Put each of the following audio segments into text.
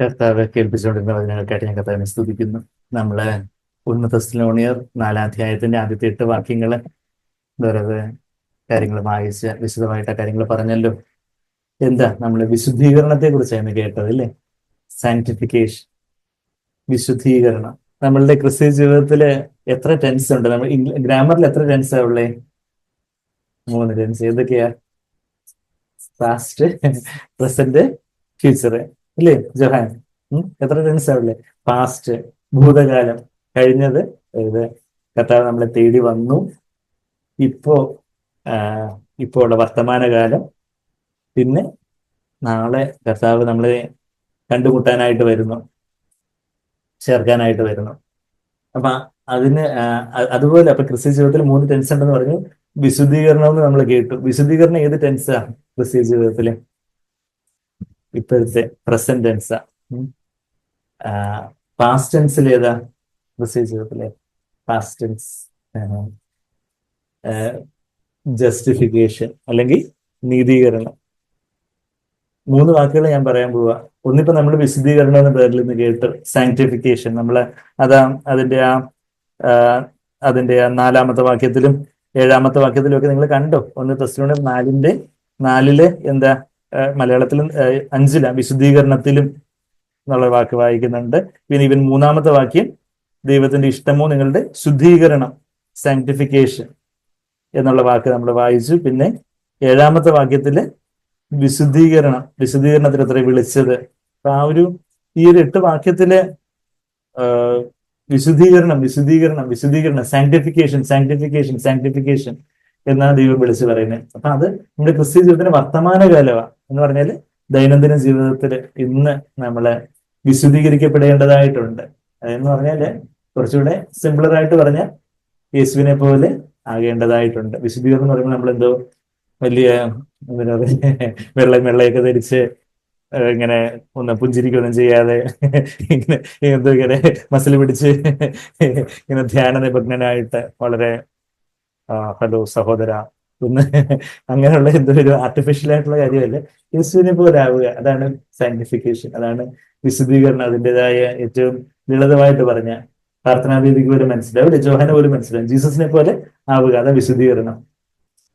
കർത്താവ് കേൾപ്പിച്ചുകൊണ്ടിരുന്ന വചനങ്ങൾക്കായിട്ട് ഞാൻ കർത്താവിനെ സ്തുതിക്കുന്നു. നമ്മള് 1 തെസ്സലോനിയർ 4-ാം അധ്യായത്തിന്റെ ആദ്യത്തെ 8 വാക്യങ്ങള് വെറുതെ കാര്യങ്ങൾ വായിച്ച് വിശദമായിട്ട് ആ കാര്യങ്ങൾ പറഞ്ഞല്ലോ. എന്താ നമ്മള് വിശുദ്ധീകരണത്തെ കുറിച്ചാണ് കേട്ടത് അല്ലേ? സാങ്ക്ടിഫിക്കേഷൻ, വിശുദ്ധീകരണം. നമ്മളുടെ ക്രിസ്ത്യ ജീവിതത്തില് എത്ര ടെൻസ് ഉണ്ട്? നമ്മൾ ഗ്രാമറിൽ എത്ര ടെൻസാ ഉള്ളേ? 3 ടെൻസ്. ഏതൊക്കെയാ? പാസ്റ്റ്, പ്രസന്റ്, ഫ്യൂച്ചർ അല്ലേ ജോഹാൻ? എത്ര ടെൻസാ ഉള്ളേ? പാസ്റ്റ്, ഭൂതകാലം, കഴിഞ്ഞത്, ഇത് കർത്താവ് നമ്മളെ തേടി വന്നു. ഇപ്പോ ഇപ്പോ ഉള്ള വർത്തമാനകാലം, പിന്നെ നാളെ കർത്താവ് നമ്മളെ കണ്ടുമുട്ടാനായിട്ട് വരുന്നു, ചേർക്കാനായിട്ട് വരുന്നു. അപ്പൊ അതിന് അതുപോലെ അപ്പൊ ക്രിസ്ത്യ ജീവിതത്തിൽ 3 ടെൻസ് ഉണ്ടെന്ന് പറഞ്ഞു. വിശുദ്ധീകരണം എന്ന് നമ്മൾ കേട്ടു. വിശുദ്ധീകരണം ഏത് ടെൻസാ ക്രിസ്ത്യ ജീവിതത്തില്? ഇപ്പോഴത്തെ പ്രസന്റ് ടെൻസാ. പാസ്റ്റ് ടെൻസിൽ ഏതാ ക്രിസ്ത്യ ജീവിതത്തിലെ? പാസ്റ്റ് ടെൻസ് ജസ്റ്റിഫിക്കേഷൻ അല്ലെങ്കിൽ നീതീകരണം. 3 വാക്കുകൾ ഞാൻ പറയാൻ പോവാ. ഒന്നിപ്പോ നമ്മൾ വിശുദ്ധീകരണം എന്ന പേരിൽ നിന്ന് കേട്ട്, സാങ്ക്ടിഫിക്കേഷൻ. നമ്മള് അതാ അതിന്റെ അതിന്റെ 4-ാമത്തെ വാക്യത്തിലും 7-ാമത്തെ വാക്യത്തിലും ഒക്കെ നിങ്ങൾ കണ്ടോ? 1 തെസ്സലോനിയർ 4:4 എന്താ? മലയാളത്തിലും 5 വിശുദ്ധീകരണത്തിലും എന്നുള്ള വാക്ക് വായിക്കുന്നുണ്ട്. പിന്നെ ഇവൻ 3-ാമത്തെ വാക്യം ദൈവത്തിന്റെ ഇഷ്ടമോ നിങ്ങളുടെ ശുദ്ധീകരണം, സാങ്ക്ടിഫിക്കേഷൻ എന്നുള്ള വാക്ക് നമ്മൾ വായിച്ചു. പിന്നെ 7-ാമത്തെ വാക്യത്തില് വിശുദ്ധീകരണം, വിശുദ്ധീകരണത്തിന് എത്ര വിളിച്ചത്. അപ്പൊ ഈ ഒരു 8 വാക്യത്തില് വിശുദ്ധീകരണം, വിശുദ്ധീകരണം, വിശുദ്ധീകരണം, സാങ്ക്ടിഫിക്കേഷൻ, സാങ്ക്ടിഫിക്കേഷൻ, സാങ്ക്ടിഫിക്കേഷൻ എന്നാണ് ദൈവം വിളിച്ചു പറയുന്നത്. അപ്പൊ അത് നമ്മുടെ ക്രിസ്ത്യ ജീവിതത്തിന് വർത്തമാനകാലമാണ് എന്ന് പറഞ്ഞാല് ദൈനംദിന ജീവിതത്തില് ഇന്ന് നമ്മളെ വിശുദ്ധീകരിക്കപ്പെടേണ്ടതായിട്ടുണ്ട്. അതെന്ന് പറഞ്ഞാല് കുറച്ചുകൂടെ സിംപിളറായിട്ട് പറഞ്ഞാൽ യേശുവിനെ പോലെ ആകേണ്ടതായിട്ടുണ്ട്. വിശുദ്ധീകരണം എന്ന് പറയുമ്പോൾ നമ്മളെന്തോ വലിയ വെള്ളയൊക്കെ ധരിച്ച് ഇങ്ങനെ ഒന്ന് പുഞ്ചിരിക്കൊന്നും ചെയ്യാതെ ഇങ്ങനെ എന്തോ ഇങ്ങനെ മസിൽ പിടിച്ച് ഇങ്ങനെ ധ്യാന നിമഗ്നനായിട്ട് വളരെ ഹലോ സഹോദര ഒന്ന് അങ്ങനെയുള്ള എന്തോ ഒരു ആർട്ടിഫിഷ്യൽ ആയിട്ടുള്ള കാര്യമല്ല, യേശുവിനെ പോലെ ആവുക. അതാണ് സാങ്ക്ടിഫിക്കേഷൻ, അതാണ് വിശുദ്ധീകരണം. അതിൻ്റെതായ ഏറ്റവും ലളിതമായിട്ട് പറഞ്ഞ പ്രാർത്ഥനാവേദിക്ക് പോലും മനസ്സിലാവും, ജോഹന പോലും മനസ്സിലാവും. ജീസസിനെ പോലെ ആവുക, അതാണ് വിശുദ്ധീകരണം.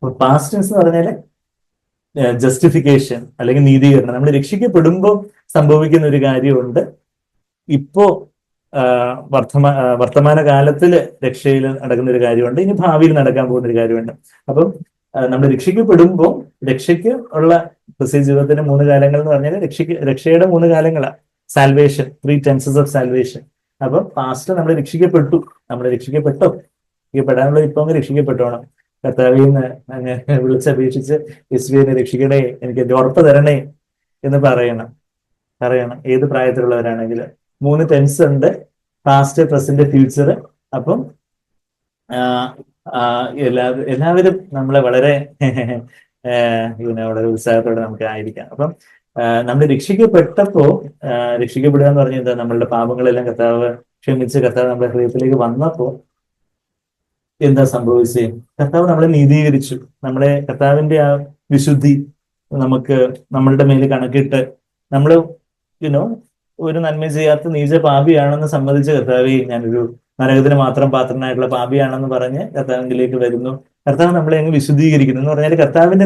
അപ്പൊ പാസ്റ്റ് ടെൻസ് എന്ന് പറഞ്ഞാല് ജസ്റ്റിഫിക്കേഷൻ അല്ലെങ്കിൽ നീതീകരണം. നമ്മൾ രക്ഷിക്കപ്പെടുമ്പോൾ സംഭവിക്കുന്ന ഒരു കാര്യമുണ്ട്. ഇപ്പോ വർത്തമാന കാലത്തില് രക്ഷയിൽ നടക്കുന്ന ഒരു കാര്യമുണ്ട്, ഇനി ഭാവിയിൽ നടക്കാൻ പോകുന്ന ഒരു കാര്യമുണ്ട്. അപ്പം നമ്മൾ രക്ഷിക്കപ്പെടുമ്പോൾ രക്ഷയ്ക്ക് ഉള്ള ക്രിസ്ത്യ ജീവിതത്തിന്റെ 3 കാലങ്ങൾ എന്ന് പറഞ്ഞാൽ രക്ഷയുടെ 3 കാലങ്ങളാണ്. Salvation, 3 tenses of salvation. അപ്പൊ പാസ്റ്റ് നമ്മൾ രക്ഷിക്കപ്പെട്ടു. നമ്മൾ രക്ഷിക്കപ്പെട്ടോ? രക്ഷിക്കപ്പെടാനുള്ള ഇപ്പൊ അങ്ങ് രക്ഷിക്കപ്പെട്ടോണം. കർത്താവിന്ന് അങ്ങ് വിളിച്ചപേക്ഷിച്ച് യേശുവിനെ രക്ഷിക്കണേ, എനിക്ക് എന്റെ ഉറപ്പ് തരണേ എന്ന് പറയണം. ഏത് പ്രായത്തിലുള്ളവരാണെങ്കിലും. 3 ടെൻസ് ഉണ്ട്, പാസ്റ്റ്, പ്രസന്റ്, ഫ്യൂച്ചർ. അപ്പം എല്ലാവരും നമ്മളെ വളരെ വളരെ ഉത്സാഹത്തോടെ നമുക്ക് ആയിരിക്കാം. അപ്പം നമ്മൾ രക്ഷിക്കപ്പെടുക എന്ന് പറഞ്ഞാൽ എന്താ? നമ്മളുടെ പാപങ്ങളെല്ലാം കർത്താവ് ക്ഷമിച്ച് കർത്താവ് നമ്മുടെ ഹൃദയത്തിലേക്ക് വന്നപ്പോ എന്താ സംഭവിച്ചേ? കർത്താവ് നമ്മളെ നീതീകരിച്ചു. കർത്താവിന്റെ ആ വിശുദ്ധി നമുക്ക് നമ്മളുടെ മേല് കണക്കിട്ട് നമ്മള് ഒരു നന്മ ചെയ്യാത്ത നീച പാപിയാണെന്ന് സമ്മതിച്ച കർത്താവെ, ഞാനൊരു നരകത്തിന് മാത്രം പാത്രനായിട്ടുള്ള പാപിയാണെന്ന് പറഞ്ഞ് കർത്താവിലേക്ക് വരുന്നു. കർത്താവ് നമ്മളെ അങ്ങ് വിശുദ്ധീകരിക്കുന്നു. എന്ന് പറഞ്ഞാൽ കർത്താവിന്റെ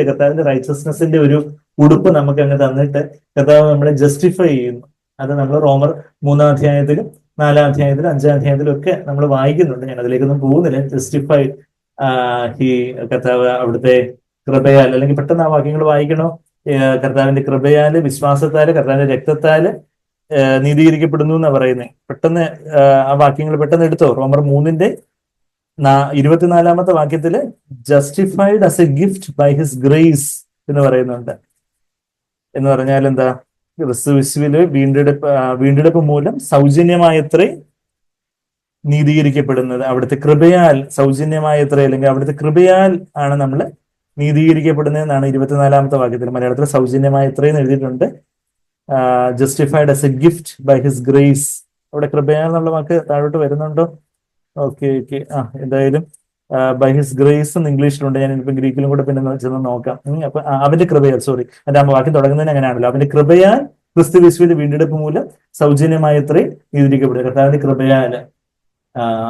കർത്താവിന്റെ റൈച്ചസ്നെസിന്റെ ഒരു ഉടുപ്പ് നമുക്ക് അങ്ങ് തന്നിട്ട് കർത്താവ് നമ്മളെ ജസ്റ്റിഫൈ ചെയ്യുന്നു. അത് നമ്മൾ റോമർ 3-ാം അധ്യായത്തിലും 4-ാം അധ്യായത്തിലും 5-ാം അധ്യായത്തിലും ഒക്കെ നമ്മൾ വായിക്കുന്നുണ്ട്. ഞാൻ അതിലേക്കൊന്നും പോകുന്നില്ല. ജസ്റ്റിഫൈഡ് കർത്താവ് അവിടുത്തെ കൃപയാൽ, അല്ലെങ്കിൽ പെട്ടെന്ന് ആ വാക്യങ്ങൾ വായിക്കണോ? കർത്താവിന്റെ കൃപയാല്, വിശ്വാസത്താല്, കർത്താവിന്റെ രക്തത്താല് നീതീകരിക്കപ്പെടുന്നു എന്നാ പറയുന്നത്. പെട്ടെന്ന് ആ വാക്യങ്ങൾ പെട്ടെന്ന് എടുത്തോ. റോമർ 3-ന്റെ 24-ാമത്തെ വാക്യത്തില് justified as a gift by his grace എന്ന് പറയുന്നുണ്ട്. എന്ന് പറഞ്ഞാൽ എന്താ? ക്രിസ്തുവില് വീണ്ടെടുപ്പ് മൂലം സൗജന്യമായത്രേ നീതീകരിക്കപ്പെടുന്നത്. അവിടുത്തെ കൃപയാൽ സൗജന്യമായത്രേ, അല്ലെങ്കിൽ അവിടുത്തെ കൃപയാൽ ആണ് നമ്മൾ നീതീകരിക്കപ്പെടുന്നതെന്നാണ് 24-ാമത്തെ വാക്യത്തിൽ. മലയാളത്തിൽ സൗജന്യമായത്രേ എന്ന് എഴുതിയിട്ടുണ്ട്. Justified as a gift by his grace. അവിടെ കൃപയാൽ എന്നുള്ള വാക്ക് താഴോട്ട് വരുന്നുണ്ടോ? ഓക്കെ. എന്തായാലും ബൈ ഹിസ് ഗ്രേസ് എന്ന് ഇംഗ്ലീഷിലുണ്ട്. ഞാൻ ഇപ്പം ഗ്രീക്കിലും കൂടെ പിന്നെ ചെന്ന് നോക്കാം. അപ്പൊ അവന്റെ കൃപയാൽ, അതിന്റെ വാക്യം തുടങ്ങുന്നതിന് അങ്ങനെയാണല്ലോ. അവന്റെ കൃപയാൽ ക്രിസ്തുയേശുവിന്റെ വീണ്ടെടുപ്പ് മൂലം സൗജന്യമായി ഇത്രയും നീതിരിക്കപ്പെടുക കർത്താവിന്റെ കൃപയാല്.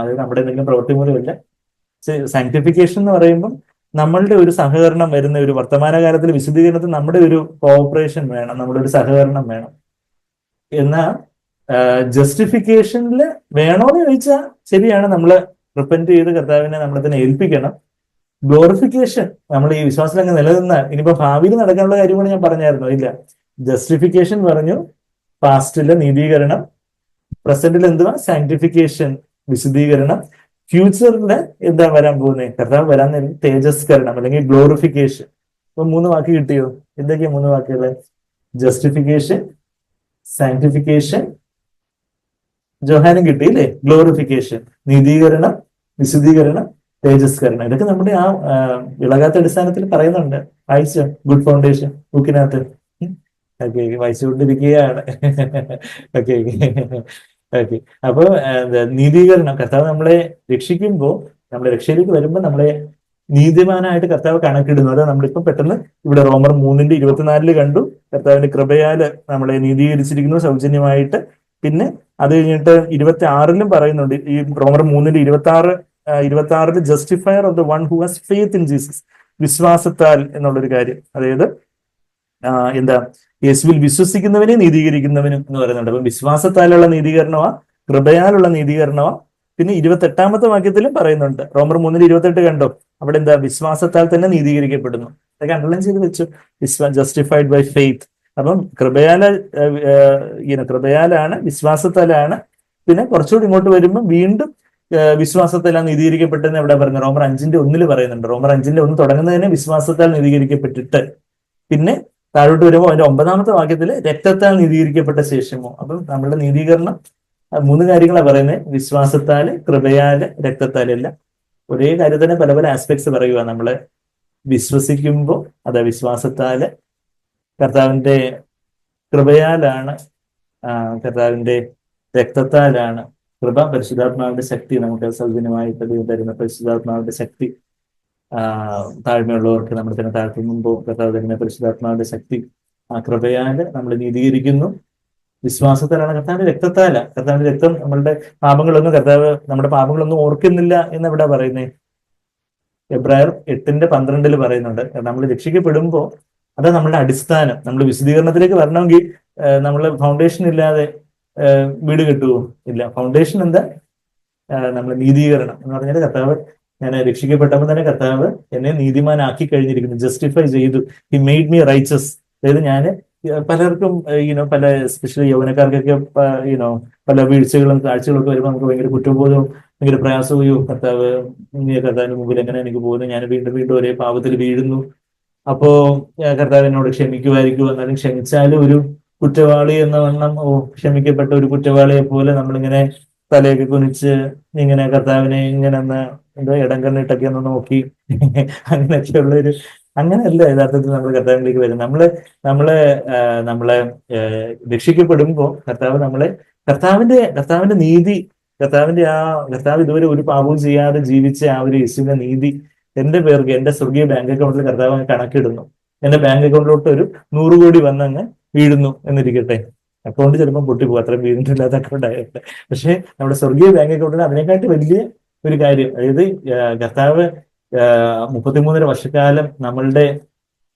അത് നമ്മുടെ എന്തെങ്കിലും പ്രവൃത്തി മൂലമല്ല. സാങ്ക്ടിഫിക്കേഷൻ എന്ന് പറയുമ്പോൾ നമ്മളുടെ ഒരു സഹകരണം വരുന്ന ഒരു വർത്തമാനകാലത്തിൽ വിശുദ്ധീകരണത്തിൽ നമ്മുടെ ഒരു കോഓപ്പറേഷൻ വേണം, നമ്മുടെ ഒരു സഹകരണം വേണം. എന്നാൽ ജസ്റ്റിഫിക്കേഷനിൽ വേണോന്ന് ചോദിച്ചാൽ ശരിയാണ്, നമ്മൾ റിപ്പന്റ് ചെയ്ത് കർത്താവിനെ നമ്മളെ തന്നെ ഏൽപ്പിക്കണം. ഗ്ലോറിഫിക്കേഷൻ നമ്മൾ ഈ വിശ്വാസത്തിൽ നിലനിന്നാൽ ഇനിയിപ്പോ ഭാവിയിൽ നടക്കാനുള്ള കാര്യം കൂടെ ഞാൻ പറഞ്ഞായിരുന്നു. ഇല്ല, ജസ്റ്റിഫിക്കേഷൻ പറഞ്ഞു, പാസ്റ്റിലെ നീതീകരണം, പ്രസന്റിൽ എന്തുവാ സാങ്ക്ടിഫിക്കേഷൻ വിശുദ്ധീകരണം, ഫ്യൂച്ചറില് എന്താ വരാൻ പോകുന്നത്, കർത്താവ് വരാൻ നേരം തേജസ്കരണം അല്ലെങ്കിൽ ഗ്ലോറിഫിക്കേഷൻ. ഇപ്പൊ 3 വാക്ക് കിട്ടിയോ? എന്തൊക്കെയാ 3 വാക്കുകള്? ജസ്റ്റിഫിക്കേഷൻ, സാങ്ക്ടിഫിക്കേഷൻ, ജോഹാനും കിട്ടി അല്ലേ? ഗ്ലോറിഫിക്കേഷൻ, നീതീകരണം, വിശുദ്ധീകരണം, തേജസ്കരണം. ഇതൊക്കെ നമ്മുടെ ആ ഇളകാത്ത അടിസ്ഥാനത്തിൽ പറയുന്നുണ്ട്. വായിച്ചോ ഗുഡ് ഫൗണ്ടേഷൻ ബുക്കിനകത്ത്? ഓക്കെ, വായിച്ചുകൊണ്ടിരിക്കുകയാണ്. Okay okay. അപ്പൊ നീതീകരണം, കർത്താവ് നമ്മളെ രക്ഷിക്കുമ്പോൾ, നമ്മുടെ രക്ഷയിലേക്ക് വരുമ്പോൾ നമ്മളെ നീതിമാനായിട്ട് കർത്താവ് കണക്കിടുന്നു. അത് നമ്മളിപ്പോ പെട്ടെന്ന് ഇവിടെ റോമർ 3:24 കണ്ടു. കർത്താവിന്റെ കൃപയാല് നമ്മളെ നീതീകരിച്ചിരിക്കുന്നു സൗജന്യമായിട്ട്. പിന്നെ അത് കഴിഞ്ഞിട്ട് 26 പറയുന്നുണ്ട്, ഈ റോമർ 3:26 justifier of the one who has faith in Jesus, വിശ്വാസത്താൽ എന്നുള്ളൊരു കാര്യം. അതായത് എന്താ, യേശുവിൽ വിശ്വസിക്കുന്നവനെ നീതീകരിക്കുന്നവനും എന്ന് പറയുന്നുണ്ട്. അപ്പൊ വിശ്വാസത്താലുള്ള നീതീകരണമാ, കൃപയാലുള്ള നീതീകരണമാ. പിന്നെ 28 വാക്യത്തിലും പറയുന്നുണ്ട്, റോമർ 3:28 കണ്ടോ? അവിടെ എന്താ, വിശ്വാസത്താൽ തന്നെ നീതീകരിക്കപ്പെടുന്നു. അതൊക്കെ അണ്ടർലൈൻ ചെയ്ത് വെച്ചു, ജസ്റ്റിഫൈഡ് ബൈ ഫെയ്ത്ത്. അപ്പം കൃപയാലാണ്, വിശ്വാസത്താലാണ്. പിന്നെ കുറച്ചുകൂടി ഇങ്ങോട്ട് വരുമ്പോൾ വീണ്ടും വിശ്വാസത്താലാണ് നീതീകരിക്കപ്പെട്ടെന്ന് എവിടെ പറയുന്നത്? റോമർ 5:1 പറയുന്നുണ്ട്. റോമർ 5:1 തുടങ്ങുന്നതിനെ വിശ്വാസത്താൽ നീതീകരിക്കപ്പെട്ടിട്ട്, പിന്നെ താഴോട്ട് വരുമ്പോൾ അതിന്റെ 9 വാക്യത്തിൽ രക്തത്താൽ നീതീകരിക്കപ്പെട്ട ശേഷമോ. അപ്പം നമ്മളുടെ നീതീകരണം 3 കാര്യങ്ങളാണ് പറയുന്നത്: വിശ്വാസത്താല്, കൃപയാല്, രക്തത്താലല്ല. ഒരേ കാര്യത്തിന് പല പല ആസ്പെക്ട്സ് പറയുക. നമ്മള് വിശ്വസിക്കുമ്പോൾ അത് വിശ്വാസത്താല്, കർത്താവിന്റെ കൃപയാലാണ്, കർത്താവിന്റെ രക്തത്താലാണ്. കൃപ പരിശുദ്ധാത്മാവിന്റെ ശക്തി, നമുക്ക് സൗജന്യമായിട്ട് തരുന്ന പരിശുദ്ധാത്മാവിന്റെ ശക്തി. താഴ്മയുള്ളവർക്ക് നമ്മൾ തന്നെ താഴ്ത്തുമ്പോൾ കർത്താവ് തരുന്ന പരിശുദ്ധാത്മാവിന്റെ ശക്തി. ആ കൃപയാല് നമ്മൾ നീതീകരിക്കുന്നു. വിശ്വാസത്താലാണ്, കർത്താവിന്റെ രക്തത്താല. കർത്താവിന്റെ രക്തം നമ്മളുടെ പാപങ്ങളൊന്നും, കർത്താവ് നമ്മുടെ പാപങ്ങളൊന്നും ഓർക്കുന്നില്ല എന്ന് എവിടെ പറയുന്നേ? എബ്രായർ 8:12 പറയുന്നുണ്ട്. നമ്മൾ രക്ഷിക്കപ്പെടുമ്പോൾ അത് നമ്മളുടെ അടിസ്ഥാനം. നമ്മൾ വിശദീകരണത്തിലേക്ക് വരണമെങ്കിൽ നമ്മൾ ഫൗണ്ടേഷൻ ഇല്ലാതെ വീട് കെട്ടുവോ? ഇല്ല. ഫൗണ്ടേഷൻ എന്താ? നമ്മൾ നീതീകരണം എന്ന് പറഞ്ഞാൽ, കർത്താവ്, ഞാൻ രക്ഷിക്കപ്പെട്ടപ്പോൾ തന്നെ കർത്താവ് എന്നെ നീതിമാനാക്കി കഴിഞ്ഞിരിക്കുന്നു, ജസ്റ്റിഫൈ ചെയ്തു. He made me righteous. അതായത് ഞാൻ പലർക്കും പല സ്പെഷ്യലി യൗവനക്കാർക്കൊക്കെ പല വീഴ്ചകളും കാഴ്ചകളും ഒക്കെ വരുമ്പോൾ നമുക്ക് ഭയങ്കര കുറ്റബോധവും ഭയങ്കര പ്രയാസവും, കർത്താവിന് മുമ്പിൽ എങ്ങനെ എനിക്ക് പോകുന്നു, ഞാൻ വീണ്ടും വീണ്ടും ഒരേ പാപത്തിൽ വീഴുന്നു. അപ്പോ കർത്താവ് എന്നോട് ക്ഷമിക്കുമായിരിക്കും, എന്നാലും ക്ഷമിച്ചാലും ഒരു കുറ്റവാളി എന്ന വണ്ണം, ക്ഷമിക്കപ്പെട്ട ഒരു കുറ്റവാളിയെ പോലെ നമ്മളിങ്ങനെ തലയൊക്കെ കുനിച്ച് ഇങ്ങനെ കർത്താവിനെ ഇങ്ങനെ ഒന്ന് ഇടം കണ്ണിട്ടൊക്കെ ഒന്ന് നോക്കി അങ്ങനെയൊക്കെയുള്ളൊരു, അങ്ങനെയല്ല യഥാർത്ഥത്തിൽ നമ്മൾ കർത്താവിലേക്ക് വരും. നമ്മളെ രക്ഷിക്കപ്പെടുമ്പോൾ കർത്താവിന്റെ നീതി, കർത്താവ് ഇതുവരെ ഒരു പാപവും ചെയ്യാതെ ജീവിച്ച ആ ഒരു യേശുവിന്റെ നീതി എന്റെ പേർക്ക്, എന്റെ സ്വർഗീയ ബാങ്ക് അക്കൗണ്ടിൽ കർത്താവ് കണക്കിടുന്നു. എന്റെ ബാങ്ക് അക്കൗണ്ടിലോട്ട് ഒരു 100 കോടി വന്നങ്ങ് വീഴുന്നു എന്നിരിക്കട്ടെ. അക്കൗണ്ട് ചിലപ്പോൾ പൊട്ടിപ്പോകും, അത്രയും വീണിട്ടില്ലാത്ത അക്കൗണ്ട് ആയിട്ട്. പക്ഷെ നമ്മുടെ സ്വർഗീയ ബാങ്ക് അക്കൗണ്ടിൽ അതിനെക്കാട്ടി വലിയ ഒരു കാര്യം, അതായത് കർത്താവ് 33 വർഷക്കാലം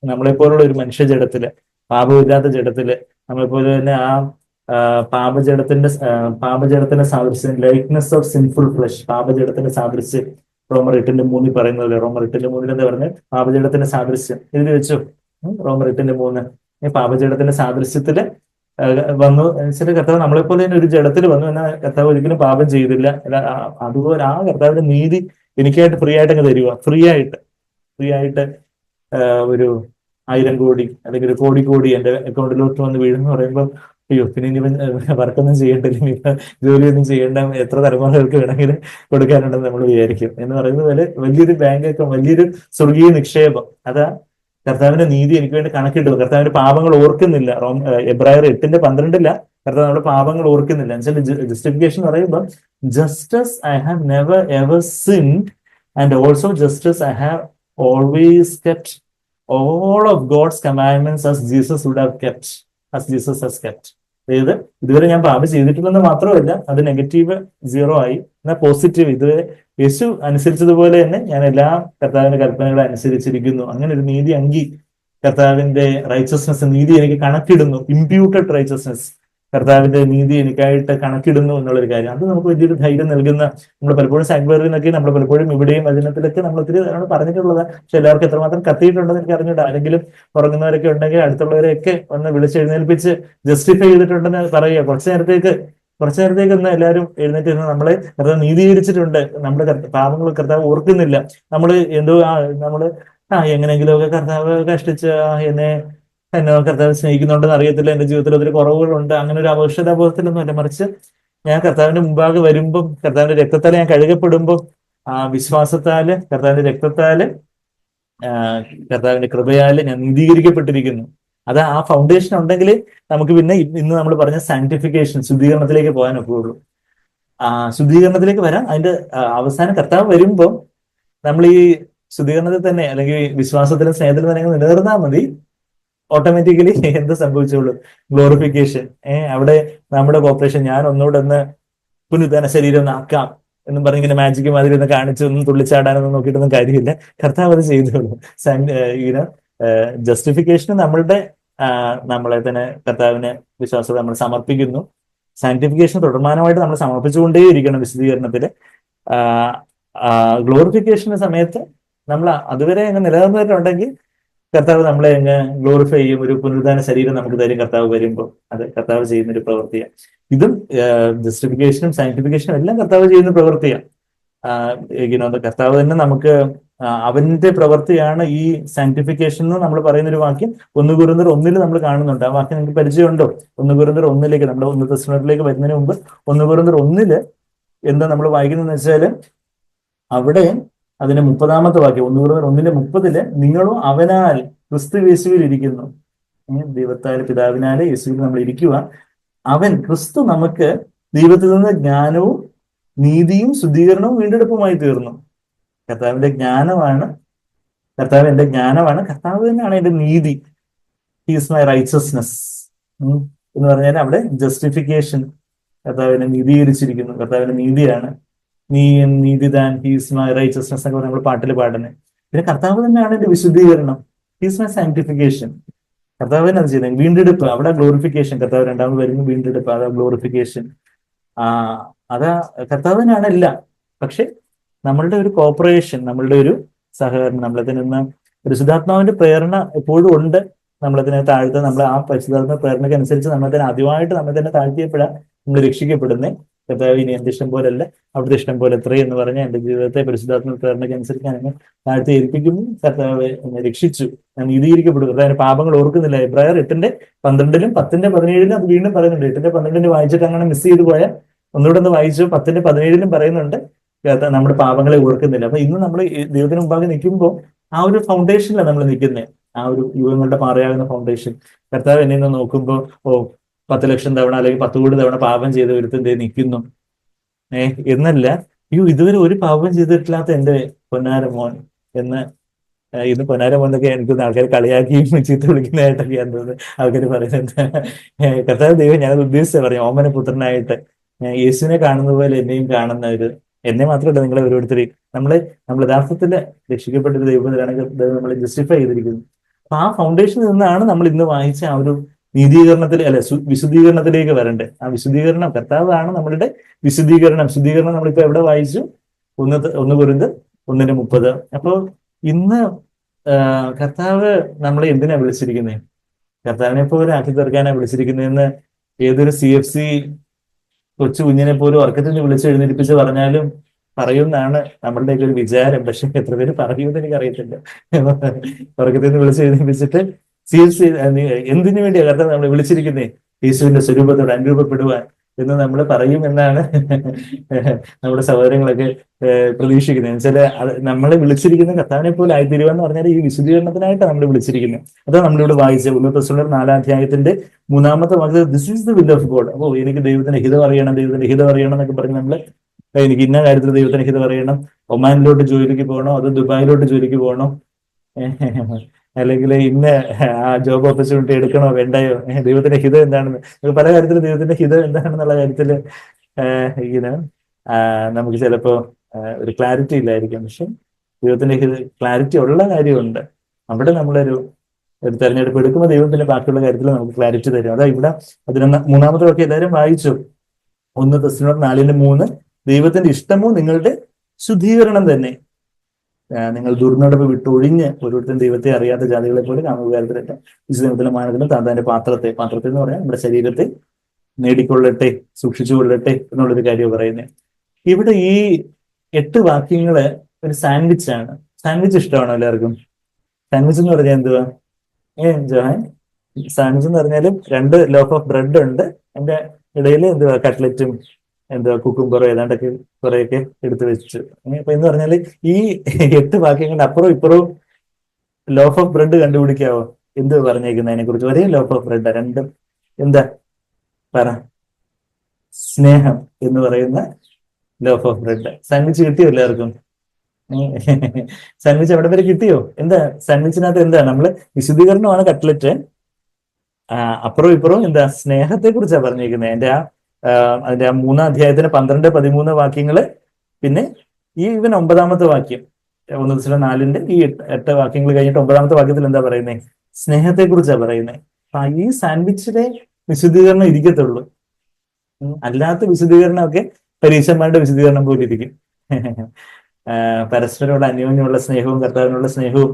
നമ്മളെപ്പോലുള്ള ഒരു മനുഷ്യ ജഡത്തില്, പാപമില്ലാത്ത ജഡത്തില്, നമ്മളെപ്പോലെ തന്നെ ആ പാപജടത്തിന്റെ സാദൃശ്യം, ലൈക്നെസ് ഓഫ് സിൻഫുൾ ഫ്ലഷ്, പാപജടത്തിന്റെ സാദൃശ്യം റോമർ 8:3 പറയുന്നതല്ലേ? റോമർ 8:3 എന്താ പറഞ്ഞത്? പാപജടത്തിന്റെ സാദൃശ്യം എഴുതി വെച്ചു. റോമർ 8:3 പാപജടത്തിന്റെ സാദൃശ്യത്തില് വന്നു. എന്നുവെച്ചാൽ കർത്താവ് നമ്മളെപ്പോലെ തന്നെ ഒരു ജഡത്തിൽ വന്നു. എന്നാൽ കർത്താവ് ഒരിക്കലും പാപം ചെയ്തില്ല. അതുപോലെ ആ കർത്താവിന്റെ നീതി എനിക്കായിട്ട് ഫ്രീ ആയിട്ട് അങ്ങ് തരിക. ഫ്രീ ആയിട്ട് ഒരു 1000 കോടി അല്ലെങ്കിൽ ഒരു കോടി എന്റെ അക്കൗണ്ടിലോട്ട് വന്ന് വീഴുന്നു പറയുമ്പോൾ, അയ്യോ, പിന്നെ ഇനി വർക്കൊന്നും ചെയ്യണ്ടില്ല, ഇനിയിപ്പോ ജോലിയൊന്നും ചെയ്യേണ്ട, എത്ര തലമുറകൾക്ക് വേണമെങ്കിലും കൊടുക്കാനുണ്ടെന്ന് നമ്മൾ വിചാരിക്കും. എന്ന് പറയുന്നത് പോലെ വലിയൊരു ബാങ്ക് അക്കൗണ്ട്, വലിയൊരു സ്വർഗീയ നിക്ഷേപം. അതാ കർത്താവിന്റെ നീതി എനിക്ക് വേണ്ടി കണക്കിട്ടു. കർത്താവിന്റെ പാപങ്ങൾ ഓർക്കുന്നില്ല. എബ്രായർ 8:12 കർത്താവ് നമ്മുടെ പാപങ്ങൾ ഓർക്കുന്നില്ല. എന്നുവെച്ചാൽ ജസ്റ്റിഫിക്കേഷൻ പറയുമ്പോൾ, Justus I have never ever sinned and also Justus I have always kept all of God's commandments as Jesus would have kept. as Jesus has kept. അതായത് ഇതുവരെ ഞാൻ പാപം ചെയ്തിട്ടില്ലെന്ന് മാത്രമല്ല, അത് നെഗറ്റീവ് 0 ആയി. എന്നാൽ പോസിറ്റീവ് ഇതുവരെ യേശു അനുസരിച്ചതുപോലെ തന്നെ ഞാൻ എല്ലാ കർത്താവിന്റെ കൽപ്പനകളെ അനുസരിച്ചിരിക്കുന്നു. അങ്ങനെ ഒരു നീതി അങ്കി, കർത്താവിന്റെ റൈച്ചസ്നെസ്, നീതി എനിക്ക് കണക്കിടുന്നു, ഇംപ്യൂട്ടഡ് റൈച്ചസ്നെസ്, കർത്താവിന്റെ നീതി എനിക്കായിട്ട് കണക്കിടുന്നു എന്നുള്ളൊരു കാര്യം, അത് നമുക്ക് വലിയൊരു ധൈര്യം നൽകുന്ന. നമ്മൾ പലപ്പോഴും സാങ്ക്വറിനൊക്കെ, നമ്മൾ പലപ്പോഴും ഇവിടെയും വചനത്തിലൊക്കെ നമ്മൾ ഒത്തിരി പറഞ്ഞിട്ടുള്ളത്. പക്ഷെ എല്ലാവർക്കും എത്രമാത്രം കത്തിയിട്ടുണ്ടെന്ന് എനിക്ക് അറിഞ്ഞിട്ട്, ആരെങ്കിലും ഉറങ്ങുന്നവരൊക്കെ ഉണ്ടെങ്കിൽ അടുത്തുള്ളവരെയൊക്കെ ഒന്ന് വിളിച്ചെഴുന്നേൽപ്പിച്ച് ജസ്റ്റിഫൈ ചെയ്തിട്ടുണ്ടെന്ന് പറയുക. കുറച്ചു നേരത്തേക്ക് ഒന്ന് എല്ലാവരും എഴുന്നേറ്റ് നിന്ന് നമ്മളെ കർത്താവ് നീതീകരിച്ചിട്ടുണ്ട്, നമ്മുടെ പാപങ്ങൾ കർത്താവ് ഓർക്കുന്നില്ല, നമ്മൾ എന്തോ നമ്മള് എങ്ങനെയെങ്കിലുമൊക്കെ കർത്താവ് കഷ്ടിച്ച് എന്നെ കർത്താവ് സ്നേഹിക്കുന്നുണ്ടെന്ന് അറിയത്തില്ല, എന്റെ ജീവിതത്തിൽ ഒത്തിരി കുറവുകളുണ്ട്, അങ്ങനെ ഒരു അവശതാബോധത്തിലൊന്നും അല്ല. മറിച്ച് ഞാൻ കർത്താവിന്റെ മുമ്പാകെ വരുമ്പം, കർത്താവിന്റെ രക്തത്താൽ ഞാൻ കഴുകപ്പെടുമ്പോൾ, വിശ്വാസത്താല്, കർത്താവിന്റെ രക്തത്താല്, കർത്താവിന്റെ കൃപയാല് ഞാൻ നീതീകരിക്കപ്പെട്ടിരിക്കുന്നു. അത് ആ ഫൗണ്ടേഷൻ ഉണ്ടെങ്കിൽ നമുക്ക് പിന്നെ ഇന്ന് നമ്മൾ പറഞ്ഞ സാങ്ക്ടിഫിക്കേഷൻ, ശുദ്ധീകരണത്തിലേക്ക് പോകാൻ ഒക്കെയുള്ളൂ. ശുദ്ധീകരണത്തിലേക്ക് വരാം. അതിന്റെ അവസാനം കർത്താവ് വരുമ്പോൾ നമ്മൾ ഈ ശുദ്ധീകരണത്തിൽ തന്നെ, അല്ലെങ്കിൽ വിശ്വാസത്തിലും സ്നേഹത്തിലും തന്നെ നിലനിർന്നാൽ മതി. ഓട്ടോമാറ്റിക്കലി എന്ത് സംഭവിച്ചോളൂ? ഗ്ലോറിഫിക്കേഷൻ. അവിടെ നമ്മുടെ കോപ്പറേഷൻ, ഞാൻ ഒന്നുകൂടെ ഒന്ന് പുനരുദ്ധാന ശരീരം ഒന്ന് ആക്കാം എന്നും പറഞ്ഞ് ഇങ്ങനെ മാജിക് മാതിരി ഒന്ന് കാണിച്ച് ഒന്നും തുള്ളിച്ചാടാനൊന്നും നോക്കിയിട്ടൊന്നും കാര്യമില്ല. കർത്താവ് അത് ചെയ്തോളൂ. ഇങ്ങനെ ജസ്റ്റിഫിക്കേഷന് നമ്മളെ തന്നെ കർത്താവിന് വിശ്വാസത്തെ നമ്മൾ സമർപ്പിക്കുന്നു. സാങ്ക്ടിഫിക്കേഷൻ തുടർമാനമായിട്ട് നമ്മൾ സമർപ്പിച്ചുകൊണ്ടേയിരിക്കണം വിശദീകരണത്തില്. ഗ്ലോറിഫിക്കേഷന്റെ സമയത്ത് നമ്മൾ അതുവരെ അങ്ങ് നിലനിർന്നിട്ടുണ്ടെങ്കിൽ കർത്താവ് നമ്മളെ അങ്ങ് ഗ്ലോറിഫൈ ചെയ്യും. ഒരു പുനരുദ്ധാന ശരീരം നമുക്ക് തരും കർത്താവ് വരുമ്പോൾ. അത് കർത്താവ് ചെയ്യുന്ന ഒരു പ്രവൃത്തിയാണ്. ഇതും ജസ്റ്റിഫിക്കേഷനും സാങ്ക്ടിഫിക്കേഷനും എല്ലാം കർത്താവ് ചെയ്യുന്ന പ്രവൃത്തിയാണ്. കർത്താവ് തന്നെ നമുക്ക് അവന്റെ പ്രവൃത്തിയാണ് ഈ സാങ്ക്ടിഫിക്കേഷൻ എന്ന് നമ്മൾ പറയുന്ന ഒരു വാക്യം 1 Corinthians 1 നമ്മൾ കാണുന്നുണ്ട്. ആ വാക്യം നിങ്ങൾക്ക് പരിചയമുണ്ടോ? 1 Corinthians 1 നമ്മുടെ 1 Thessalonians വരുന്നതിന് മുമ്പ് 1 Corinthians 1 എന്താ നമ്മൾ വായിക്കുന്നതെന്ന് വെച്ചാല്, അവിടെ അതിന്റെ 30ാമത്തെ വാക്യം, 1 Corinthians 1:30, നിങ്ങളും അവനാൽ ക്രിസ്തു യേശുവിൽ ഇരിക്കുന്നു. ദൈവത്താൽ പിതാവിനാല് യേശുവിൽ നമ്മൾ ഇരിക്കുക. അവൻ ക്രിസ്തു നമുക്ക് ദൈവത്തിൽ നിന്ന് ജ്ഞാനവും നീതിയും ശുദ്ധീകരണവും വീണ്ടെടുപ്പുമായി തീർന്നു. കർത്താവിന്റെ ജ്ഞാനമാണ്, കർത്താവ് എന്റെ ജ്ഞാനമാണ്, കർത്താവ് തന്നെയാണ് എന്റെ നീതി. ഹീസ് മൈ റൈച്ചസ്നെസ് എന്ന് പറഞ്ഞാൽ അവിടെ ജസ്റ്റിഫിക്കേഷൻ, കർത്താവിനെ നീതീകരിച്ചിരിക്കുന്നു, കർത്താവിന്റെ നീതിയാണ്. നീതിദാൻ ഹീസ് മൈ റൈച്ചസ്നെസ് എന്നൊക്കെ നമ്മൾ പാട്ടിൽ പാടുന്നത്. പിന്നെ കർത്താവ് തന്നെയാണ് എന്റെ വിശുദ്ധീകരണം, ഹീസ് മൈ സാങ്ക്ടിഫിക്കേഷൻ. കർത്താവ് തന്നെ അത് ചെയ്യുന്നത്. വീണ്ടെടുപ്പ്, അവിടെ ഗ്ലോറിഫിക്കേഷൻ, കർത്താവ് രണ്ടാമത് വരുന്നു, വീണ്ടെടുപ്പ്, അതാ ഗ്ലോറിഫിക്കേഷൻ. അതാ കർത്താവ് തന്നെയാണ് എല്ലാം. പക്ഷെ നമ്മളുടെ ഒരു കോപ്പറേഷൻ, നമ്മളുടെ ഒരു സഹകരണം, നമ്മളതിൽ നിന്ന് പരിശുദ്ധാത്മാവിന്റെ പ്രേരണ എപ്പോഴും ഉണ്ട്. നമ്മളതിനെ താഴ്ത്തുക, നമ്മൾ ആ പരിശുദ്ധാത്മ പ്രേരണയ്ക്ക് അനുസരിച്ച് നമ്മൾ തന്നെ ആദ്യമായിട്ട് നമ്മൾ തന്നെ താഴ്ത്തിയപ്പോഴാണ് നമ്മൾ രക്ഷിക്കപ്പെടുന്നത്. കർത്താവ് ഇനി എന്റെ ഇഷ്ടം പോലല്ല അവിടുത്തെ ഇഷ്ടം പോലെ എത്രയും എന്ന് പറഞ്ഞ എന്റെ ജീവിതത്തെ പരിശുദ്ധാത്മ പ്രേരണയ്ക്ക് അനുസരിച്ച് ഞാൻ താഴ്ത്തി ഏൽപ്പിക്കുന്നു. കർത്താവ് എന്നെ രക്ഷിച്ചു, ഞാൻ നീതീകരിക്കപ്പെടും. കർത്താവിന്റെ പാപങ്ങൾ ഓർക്കുന്നില്ല. എബ്രായർ 8:12 10:17 അത് വീണ്ടും പറയുന്നുണ്ട്. 8:12 വായിച്ചിട്ട് അങ്ങനെ മിസ് ചെയ്തു പോയാൽ ഒന്നുകൂടെ ഒന്ന് വായിച്ചു. 10:17 പറയുന്നുണ്ട് നമ്മുടെ പാപങ്ങളെ ഓർക്കുന്നില്ല. അപ്പൊ ഇന്ന് നമ്മൾ ദൈവത്തിന് മുമ്പാകെ നിൽക്കുമ്പോൾ ആ ഒരു ഫൗണ്ടേഷനിലാണ് നമ്മൾ നിൽക്കുന്നത്, ആ ഒരു യുഗങ്ങളുടെ പാറയാകുന്ന ഫൗണ്ടേഷൻ. കർത്താവ് എന്നെ നിന്ന് നോക്കുമ്പോൾ 10 ലക്ഷം തവണ അല്ലെങ്കിൽ 10 കോടി തവണ പാപം ചെയ്ത ഒരുത്തന്റെ നിൽക്കുന്നു എന്നല്ല, ഇതുവരെ ഒരു പാപം ചെയ്തിട്ടില്ലാത്ത എന്റെ പൊന്നാര മോൻ എന്ന്. ഇന്ന് പൊന്നാര മോനൊക്കെ എനിക്കൊന്ന് ആൾക്കാർ കളിയാക്കിയും ചീത്ത വിളിക്കുന്നതായിട്ടൊക്കെയാണ് തോന്നുന്നത് ആൾക്കാർ പറയുന്നത്. കർത്താവ് ദൈവം ഞാനത് ഉദ്ദേശിച്ച പറഞ്ഞു, ഓമന പുത്രനായിട്ട് യേശുവിനെ കാണുന്ന പോലെ എന്നെയും കാണുന്ന ഒരു, എന്നെ മാത്രമല്ല നിങ്ങളെ ഓരോരുത്തരെയും നമ്മൾ യഥാർത്ഥത്തിൽ രക്ഷിക്കപ്പെട്ട ഒരു ദൈവത്തിലാണെങ്കിൽ നമ്മൾ ജസ്റ്റിഫൈ ചെയ്തിരിക്കുന്നു. അപ്പൊ ആ ഫൗണ്ടേഷനിൽ നിന്നാണ് നമ്മൾ ഇന്ന് വായിച്ച ആ ഒരു നീതീകരണത്തിൽ വിശുദ്ധീകരണത്തിലേക്ക് വരണ്ടേ. ആ വിശുദ്ധീകരണം കർത്താവാണ് നമ്മളുടെ വിശുദ്ധീകരണം. ശുദ്ധീകരണം നമ്മളിപ്പോ എവിടെ വായിച്ചു? 1 Corinthians 1:30. അപ്പോ ഇന്ന് കർത്താവ് നമ്മളെ എന്തിനാ വിളിച്ചിരിക്കുന്നത്? കർത്താവിനെ പോലെ ആക്കി തീർക്കാനാണ് വിളിച്ചിരിക്കുന്നതെന്ന് ഏതൊരു CFC കൊച്ചു കുഞ്ഞിനെ പോലും ഉറക്കത്തിൽ നിന്ന് വിളിച്ചെഴുന്നേൽപ്പിച്ച് പറഞ്ഞാലും പറയുമെന്നാണ് നമ്മളുടെയൊക്കെ ഒരു വിചാരം. പക്ഷെ എത്ര പേര് പറയുമെന്ന് എനിക്കറിയത്തില്ല. ഉറക്കത്തിൽ നിന്ന് വിളിച്ചെഴുന്നേൽപ്പിച്ചിട്ട് CFC എന്തിനു വേണ്ടിയാ കർത്താവ് നമ്മളെ വിളിച്ചിരിക്കുന്നേ? യേശുവിന്റെ സ്വരൂപത്തോട് അനുരൂപപ്പെടുവാൻ എന്ന് നമ്മൾ പറയുമെന്നാണ് നമ്മുടെ സഹോദരങ്ങളൊക്കെ പ്രതീക്ഷിക്കുന്നത്. എന്നുവെച്ചാൽ നമ്മളെ വിളിച്ചിരിക്കുന്ന കർത്താവിനെ പോലെ ആയിത്തീരുവാന്ന് പറഞ്ഞാൽ ഈ വിശുദ്ധീകരണത്തിനായിട്ടാണ് നമ്മൾ വിളിച്ചിരിക്കുന്നത്. അതാണ് നമ്മളിവിടെ വായിച്ച 1 Thessalonians 4 3-ാമത്തെ വാക്യത്തിൽ this is the will of God. അപ്പോൾ എനിക്ക് ദൈവത്തിന്റെ ഹിതം അറിയണം, ദൈവത്തിന്റെ ഹിതം അറിയണം എന്നൊക്കെ പറഞ്ഞ് നമ്മള് എനിക്ക് ഇന്ന കാര്യത്തിൽ ദൈവത്തിന്റെ ഹിതം അറിയണം. ഒമാനിലോട്ട് ജോലിക്ക് പോകണോ, അത് ദുബായിലോട്ട് ജോലിക്ക് പോകണോ, അല്ലെങ്കിൽ ഇന്ന ആ ജോബ് ഓപ്പർച്യൂണിറ്റി എടുക്കണോ വേണ്ടയോ, ദൈവത്തിന്റെ ഹിതം എന്താണെന്ന്, പല കാര്യത്തിലും ദൈവത്തിന്റെ ഹിതം എന്താണെന്നുള്ള കാര്യത്തിൽ ഇങ്ങനെ നമുക്ക് ചിലപ്പോ ഒരു ക്ലാരിറ്റി ഇല്ലായിരിക്കും. പക്ഷെ ദൈവത്തിന്റെ ക്ലാരിറ്റി ഉള്ള കാര്യമുണ്ട്. അവിടെ ഒരു തെരഞ്ഞെടുപ്പ് എടുക്കുമ്പോൾ ദൈവത്തിന്റെ ബാക്കിയുള്ള കാര്യത്തിൽ നമുക്ക് ക്ലാരിറ്റി തരും. അതാ ഇവിടെ 13-ാമത്തെ ഒക്കെ എല്ലാവരും വായിച്ചു. 1 Thessalonians 4:3, ദൈവത്തിന്റെ ഇഷ്ടമോ നിങ്ങളുടെ ശുദ്ധീകരണം തന്നെ. നിങ്ങൾ ദുർനടപ്പ് വിട്ടൊഴിഞ്ഞ് ഓരോരുത്തരും ദൈവത്തെ അറിയാത്ത ജാതികളെ പോലെ കാമവികാരത്തിലൊക്കെ വിശുദ്ധത്തിലെ മാനത്തിലും താന്താന്റെ പാത്രത്തെ എന്ന് പറയാൻ നമ്മുടെ ശരീരത്തെ നേടിക്കൊള്ളട്ടെ, സൂക്ഷിച്ചു കൊള്ളട്ടെ എന്നുള്ളൊരു കാര്യം പറയുന്നത്. ഇവിടെ ഈ 8 വാക്യങ്ങള് ഒരു സാൻഡ്വിച്ച് ആണ്. സാൻഡ്വിച്ച് ഇഷ്ടമാണോ എല്ലാവർക്കും? സാൻഡ്വിച്ച് എന്ന് പറഞ്ഞാൽ എന്തുവാ ജോഹാൻ? സാൻഡ്വിച്ച് എന്ന് പറഞ്ഞാലും 2 ലോഫ് ഓഫ് ബ്രെഡ് ഉണ്ട്, അതിന്റെ ഇടയിൽ എന്തുവാ കട്ട്ലറ്റും എന്തുവാ കുക്കുംബറും ഏതാണ്ടൊക്കെ കുറെയൊക്കെ എടുത്തു വെച്ചു. അപ്പൊ എന്ന് പറഞ്ഞാല് ഈ 8 വാക്യങ്ങളുടെ അപ്പുറവും ഇപ്പുറവും ലോഫ് ഓഫ് ബ്രെഡ് കണ്ടുപിടിക്കാവോ? എന്ത് പറഞ്ഞേക്കുന്നത് അതിനെ കുറിച്ച്? ഒരേ ലോഫ് ഓഫ് ബ്രെഡ്, രണ്ടും എന്താ പറ? സ്നേഹം എന്ന് പറയുന്ന ലോഫ് ഓഫ് ബ്രെഡ്. സാൻഡ്വിച്ച് കിട്ടിയോ എല്ലാവർക്കും? സാൻഡ്വിച്ച് എവിടെ വരെ കിട്ടിയോ? എന്താ സാൻഡ്വിച്ചിനകത്ത് എന്താ? നമ്മള് വിശുദ്ധീകരണമാണ് കട്ട്ലറ്റ്, അപ്പുറവും ഇപ്പുറവും എന്താ സ്നേഹത്തെ കുറിച്ചാണ് പറഞ്ഞിരിക്കുന്നത്. അതിന്റെ 3-ാം അധ്യായത്തിന് 12-13 വാക്യങ്ങള്, പിന്നെ ഈവൻ 9-ാമത്തെ വാക്യം 1 Thessalonians 4 ഈ 8 വാക്യങ്ങൾ കഴിഞ്ഞിട്ട് 9-ാമത്തെ വാക്യത്തിൽ എന്താ പറയുന്നത്? സ്നേഹത്തെ കുറിച്ചാണ് പറയുന്നത്. അപ്പൊ ഈ സാൻഡ്വിച്ചിലെ വിശുദ്ധീകരണം ഇരിക്കത്തുള്ളൂ. അല്ലാത്ത വിശുദ്ധീകരണമൊക്കെ പരീക്ഷന്മാരുടെ വിശുദ്ധീകരണം പോലെ ഇരിക്കും. പരസ്പരമുള്ള അന്യോന്യമുള്ള സ്നേഹവും കർത്താവിനുള്ള സ്നേഹവും.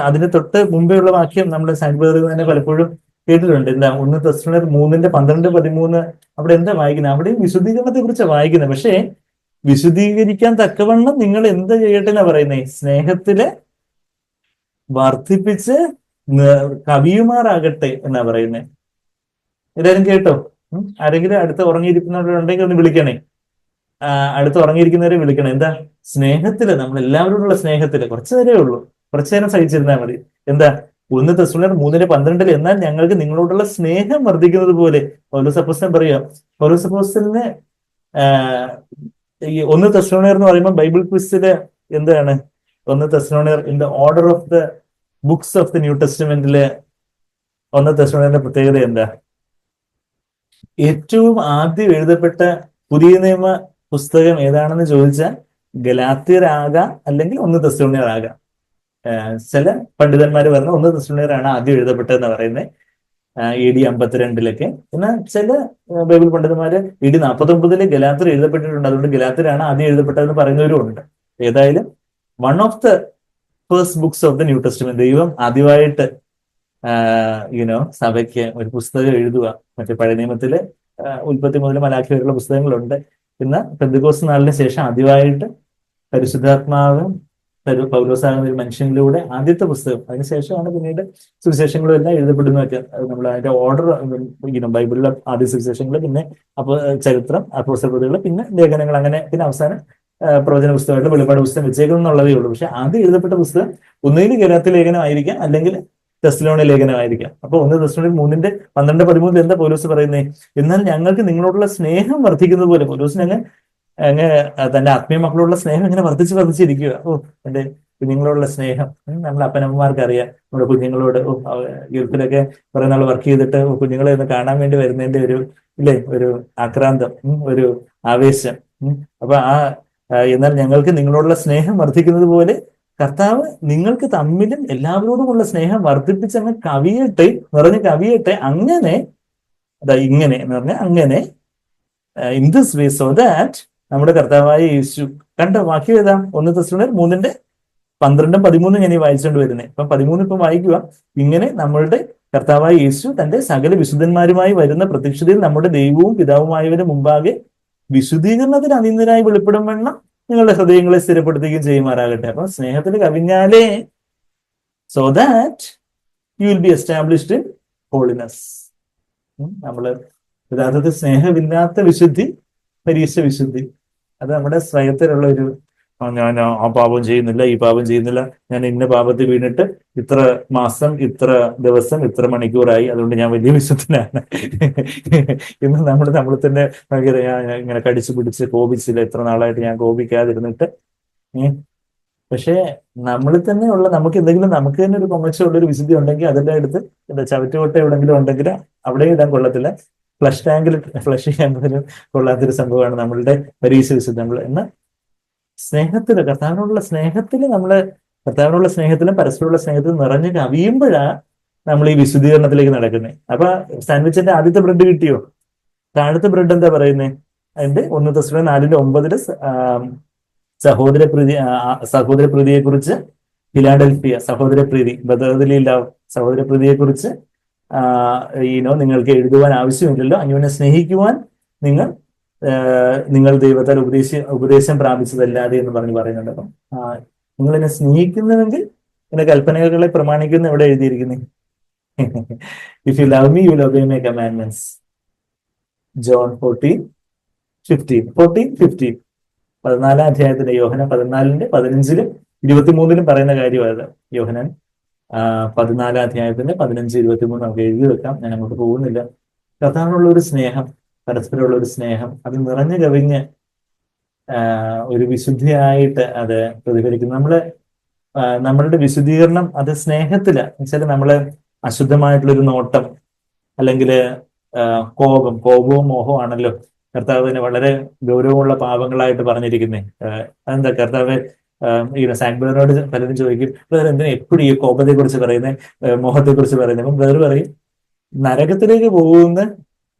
അതിന് തൊട്ട് മുമ്പേ ഉള്ള വാക്യം നമ്മൾ സാൻഡ്ബേറിൽ തന്നെ പലപ്പോഴും കേട്ടിട്ടുണ്ട്. എന്താ 1 Thessalonians 3:12-13 അവിടെ എന്താ വായിക്കുന്നത്? അവിടെയും വിശുദ്ധീകരണത്തെ കുറിച്ചാണ് വായിക്കുന്നത്. പക്ഷേ വിശുദ്ധീകരിക്കാൻ തക്കവണ്ണം നിങ്ങൾ എന്താ ചെയ്യട്ടെ എന്നാ പറയുന്നേ? സ്നേഹത്തില് വർദ്ധിപ്പിച്ച് കവിയുമാറാകട്ടെ എന്നാ പറയുന്നേ. എല്ലാവരും കേട്ടോ? ആരെങ്കിലും അടുത്ത് ഉറങ്ങിയിരിക്കുന്നവരുണ്ടെങ്കിൽ ഒന്ന് വിളിക്കണേ. അടുത്ത് ഉറങ്ങിയിരിക്കുന്നവരെ വിളിക്കണം. എന്താ? സ്നേഹത്തില്, നമ്മൾ എല്ലാവരോടുള്ള സ്നേഹത്തില് കുറച്ചു നേരമേ ഉള്ളൂ, കുറച്ചു നേരം സഹിച്ചിരുന്നാൽ മതി. എന്താ? 1 Thessalonians 3:12 എന്നാൽ ഞങ്ങൾക്ക് നിങ്ങളോടുള്ള സ്നേഹം വർദ്ധിക്കുന്നത് പോലെ. പൗലോസ് അപ്പോസ്തലൻ പറയുക. പൗലോസ് അപ്പോസ്തലന് ഈ 1 Thessalonians എന്ന് പറയുമ്പോൾ ബൈബിൾ ക്വിസില് എന്താണ് 1 Thessalonians in the order of the books of the new ടെസ്റ്റ്മെന്റില് 1 Thessalonians പ്രത്യേകത എന്താ? ഏറ്റവും ആദ്യം എഴുതപ്പെട്ട പുതിയ നിയമ പുസ്തകം ഏതാണെന്ന് ചോദിച്ചാൽ ഗലാത്യരാകാം, അല്ലെങ്കിൽ 1 Thessalonians ആകാം. ചില പണ്ഡിതന്മാർ പറഞ്ഞ 1 Thessalonians ആണ് ആദ്യം എഴുതപ്പെട്ടതെന്ന് പറയുന്നത്, AD 52 എന്നാൽ ചില ബൈബിൾ പണ്ഡിതന്മാര് AD 49 ഗലാത്യർ എഴുതപ്പെട്ടിട്ടുണ്ട്, അതുകൊണ്ട് ഗലാത്യരാണ് ആദ്യം എഴുതപ്പെട്ടതെന്ന് പറയുന്നവരും ഉണ്ട്. ഏതായാലും one of the first books of the new testament, ദൈവം ആദ്യമായിട്ട് സഭയ്ക്ക് ഒരു പുസ്തകം എഴുതുക. മറ്റേ പഴയ നിയമത്തില് ഉൽപ്പത്തി മുതൽ മലാഖി വരെയുള്ള പുസ്തകങ്ങളുണ്ട്. ഇന്ന് പെന്തക്കോസ്ത് നാളിന് ശേഷം ആദ്യമായിട്ട് പരിശുദ്ധാത്മാവും പൗലോസാകുന്ന ഒരു മനുഷ്യനിലൂടെ ആദ്യത്തെ പുസ്തകം, അതിനുശേഷമാണ് പിന്നീട് സുവിശേഷങ്ങളും എല്ലാം എഴുതപ്പെടുന്നതൊക്കെ. നമ്മൾ അതിന്റെ ഓർഡർ ബൈബിളിലെ ആദ്യ സുവിശേഷങ്ങൾ, പിന്നെ ചരിത്രം, അപ്പോസ്തലപ്രവൃത്തികൾ, പിന്നെ ലേഖനങ്ങൾ, അങ്ങനെ പിന്നെ അവസാനം പ്രവചന പുസ്തകമായിട്ട് വെളിപ്പാട് പുസ്തകം വെച്ചേക്കണം എന്നുള്ളതേ ഉള്ളൂ. പക്ഷെ ആദ്യം എഴുതപ്പെട്ട പുസ്തകം ഒന്നുകിൽ ഗലാത്യ ലേഖനമായിരിക്കാം, അല്ലെങ്കിൽ തെസ്സലോനിയ ലേഖനമായിരിക്കാം. അപ്പൊ 1 Thessalonians 3:12-13 എന്താ പൗലോസ് പറയുന്നത്? എന്നാൽ ഞങ്ങൾക്ക് നിങ്ങളോടുള്ള സ്നേഹം വർദ്ധിക്കുന്നത് പോലെ. പൗലോസിന് അങ്ങ് തന്റെ ആത്മീയ മക്കളോടുള്ള സ്നേഹം ഇങ്ങനെ വർദ്ധിച്ചിരിക്കുക. എന്റെ കുഞ്ഞുങ്ങളോടുള്ള സ്നേഹം നമ്മുടെ അപ്പനമ്മമാർക്ക് അറിയാം. നമ്മുടെ കുഞ്ഞുങ്ങളോട് ഗൾഫിലൊക്കെ കുറെ നാൾ വർക്ക് ചെയ്തിട്ട് കുഞ്ഞുങ്ങളെ ഒന്ന് കാണാൻ വേണ്ടി വരുന്നതിന്റെ ഒരു ആക്രാന്തം, ഒരു ആവേശം. അപ്പൊ എന്നാൽ ഞങ്ങൾക്ക് നിങ്ങളോടുള്ള സ്നേഹം വർദ്ധിക്കുന്നത് പോലെ കർത്താവ് നിങ്ങൾക്ക് തമ്മിലും എല്ലാവരോടുമുള്ള സ്നേഹം വർദ്ധിപ്പിച്ചങ്ങ് കവിയട്ടെ, നിറഞ്ഞ് കവിയട്ടെ. അങ്ങനെ ഇങ്ങനെ എന്ന് പറഞ്ഞാൽ അങ്ങനെ in this way, so that നമ്മുടെ കർത്താവായ യേശു. കണ്ട വാക്യം ഏതാ? 1 Thessalonians 3:12-13 ഞാൻ ഈ വായിച്ചുകൊണ്ട് വരുന്നത്. ഇപ്പം 13 ഇപ്പം വായിക്കുക. ഇങ്ങനെ നമ്മളുടെ കർത്താവായ യേശു തന്റെ സകല വിശുദ്ധന്മാരുമായി വരുന്ന പ്രത്യക്ഷതയിൽ നമ്മുടെ ദൈവവും പിതാവുമായവന് മുമ്പാകെ വിശുദ്ധീകരണത്തിന് അധീനരായി വെളിപ്പെടും വണ്ണം നിങ്ങളുടെ ഹൃദയങ്ങളെ സ്ഥിരപ്പെടുത്തുകയും ചെയ്യുമാറാകട്ടെ. അപ്പൊ സ്നേഹത്തിൽ കവിഞ്ഞാലേ, so that you will be established in holiness. നമ്മള് യഥാർത്ഥത്തിൽ സ്നേഹമില്ലാത്ത വിശുദ്ധി പരീക്ഷ വിശുദ്ധി. അത് നമ്മുടെ സ്വയത്തിലുള്ള ഞാൻ ആ പാപം ചെയ്യുന്നില്ല, ഈ പാപം ചെയ്യുന്നില്ല, ഞാൻ ഇന്ന പാപത്തിൽ വീണിട്ട് ഇത്ര മാസം, ഇത്ര ദിവസം, ഇത്ര മണിക്കൂറായി, അതുകൊണ്ട് ഞാൻ വലിയ വിശുദ്ധനാണ് ഇന്ന് നമ്മൾ തന്നെ ഇങ്ങനെ കടിച്ചു പിടിച്ച് കോപിച്ചില്ല, എത്ര നാളായിട്ട് ഞാൻ കോപിക്കാതിരുന്നിട്ട് പക്ഷേ നമ്മളിൽ തന്നെ ഉള്ള നമുക്ക് എന്തെങ്കിലും നമുക്ക് തന്നെ ഒരു കൊമേഴ്സ്യുള്ള ഒരു വിശുദ്ധി ഉണ്ടെങ്കിൽ അതിന്റെ അടുത്ത് എന്താ ചവറ്റുകൊട്ട എവിടെയെങ്കിലും ഉണ്ടെങ്കിൽ അവിടെ ഇടാൻ കൊള്ളത്തില്ല. ഫ്ലഷ് ടാങ്കിൽ ഫ്ലഷ് ചെയ്യാൻ പോലും കൊള്ളാത്തൊരു സംഭവമാണ് നമ്മളുടെ പരീക്ഷ വിശുദ്ധങ്ങൾ. എന്നാൽ സ്നേഹത്തില് കർത്താവിനോടുള്ള സ്നേഹത്തില് നമ്മള് കർത്താവിനോടുള്ള സ്നേഹത്തിലും പരസ്പരമുള്ള സ്നേഹത്തിലും നിറഞ്ഞു കവിയുമ്പോഴാണ് നമ്മൾ ഈ വിശുദ്ധീകരണത്തിലേക്ക് നടക്കുന്നത്. അപ്പൊ സാൻഡ്വിച്ചിന്റെ ആദ്യത്തെ ബ്രെഡ് കിട്ടിയോ? താഴത്തെ ബ്രെഡ് എന്താ പറയുന്നത്? അതിന്റെ 1 Thessalonians 4:9 സഹോദരപ്രീതി സഹോദരപ്രീതിയെ കുറിച്ച് ഫിലാഡൽഫിയ സഹോദരപ്രീതി ബ്രദർലി ലവ് സഹോദരപ്രീതിയെ കുറിച്ച് നിങ്ങൾക്ക് എഴുതുവാൻ ആവശ്യമില്ലല്ലോ, അന്യോന്യം സ്നേഹിക്കുവാൻ നിങ്ങൾ നിങ്ങൾ ദൈവത്താൽ ഉപദേശം പ്രാപിച്ചതല്ലാതെ എന്ന് പറയുന്നുണ്ട്. അപ്പം നിങ്ങൾ എന്നെ സ്നേഹിക്കുന്നുവെങ്കിൽ എന്റെ കൽപ്പനകളെ പ്രമാണിക്കുന്ന എവിടെ എഴുതിയിരിക്കുന്നത്? If you love me you will obey my commandments. John 14:15 14 അധ്യായത്തിന്റെ യോഹന്നാൻ 14:15 23 പറയുന്ന കാര്യമായത്. യോഹന്നാൻ 14 അധ്യായത്തിന്റെ 15, 23 നമുക്ക് എഴുതി വെക്കാം. ഞാൻ അങ്ങോട്ട് പോകുന്നില്ല. കർത്താവിനുള്ള ഒരു സ്നേഹം, പരസ്പരമുള്ള ഒരു സ്നേഹം, അത് നിറഞ്ഞു കവിഞ്ഞ് ഒരു വിശുദ്ധിയായിട്ട് അത് പ്രതിഫലിക്കുന്നു. നമ്മളുടെ വിശുദ്ധീകരണം അത് സ്നേഹത്തില് വെച്ചാൽ നമ്മള് അശുദ്ധമായിട്ടുള്ളൊരു നോട്ടം അല്ലെങ്കിൽ കോപവും മോഹവും ആണല്ലോ കർത്താവിന് വളരെ ഗൗരവമുള്ള പാപങ്ങളായിട്ട് പറഞ്ഞിരിക്കുന്നത്. അതെന്താ കർത്താവ് സാൻഡ്ബേറിനോട് പലരും ചോദിക്കും, ബ്രദർ എന്തിനാ എപ്പോഴും ഈ കോപത്തെ കുറിച്ച് പറയുന്നത്, മോഹത്തെ കുറിച്ച് പറയുന്നത്? അപ്പം ബ്രദർ പറയും, നരകത്തിലേക്ക് പോകുന്ന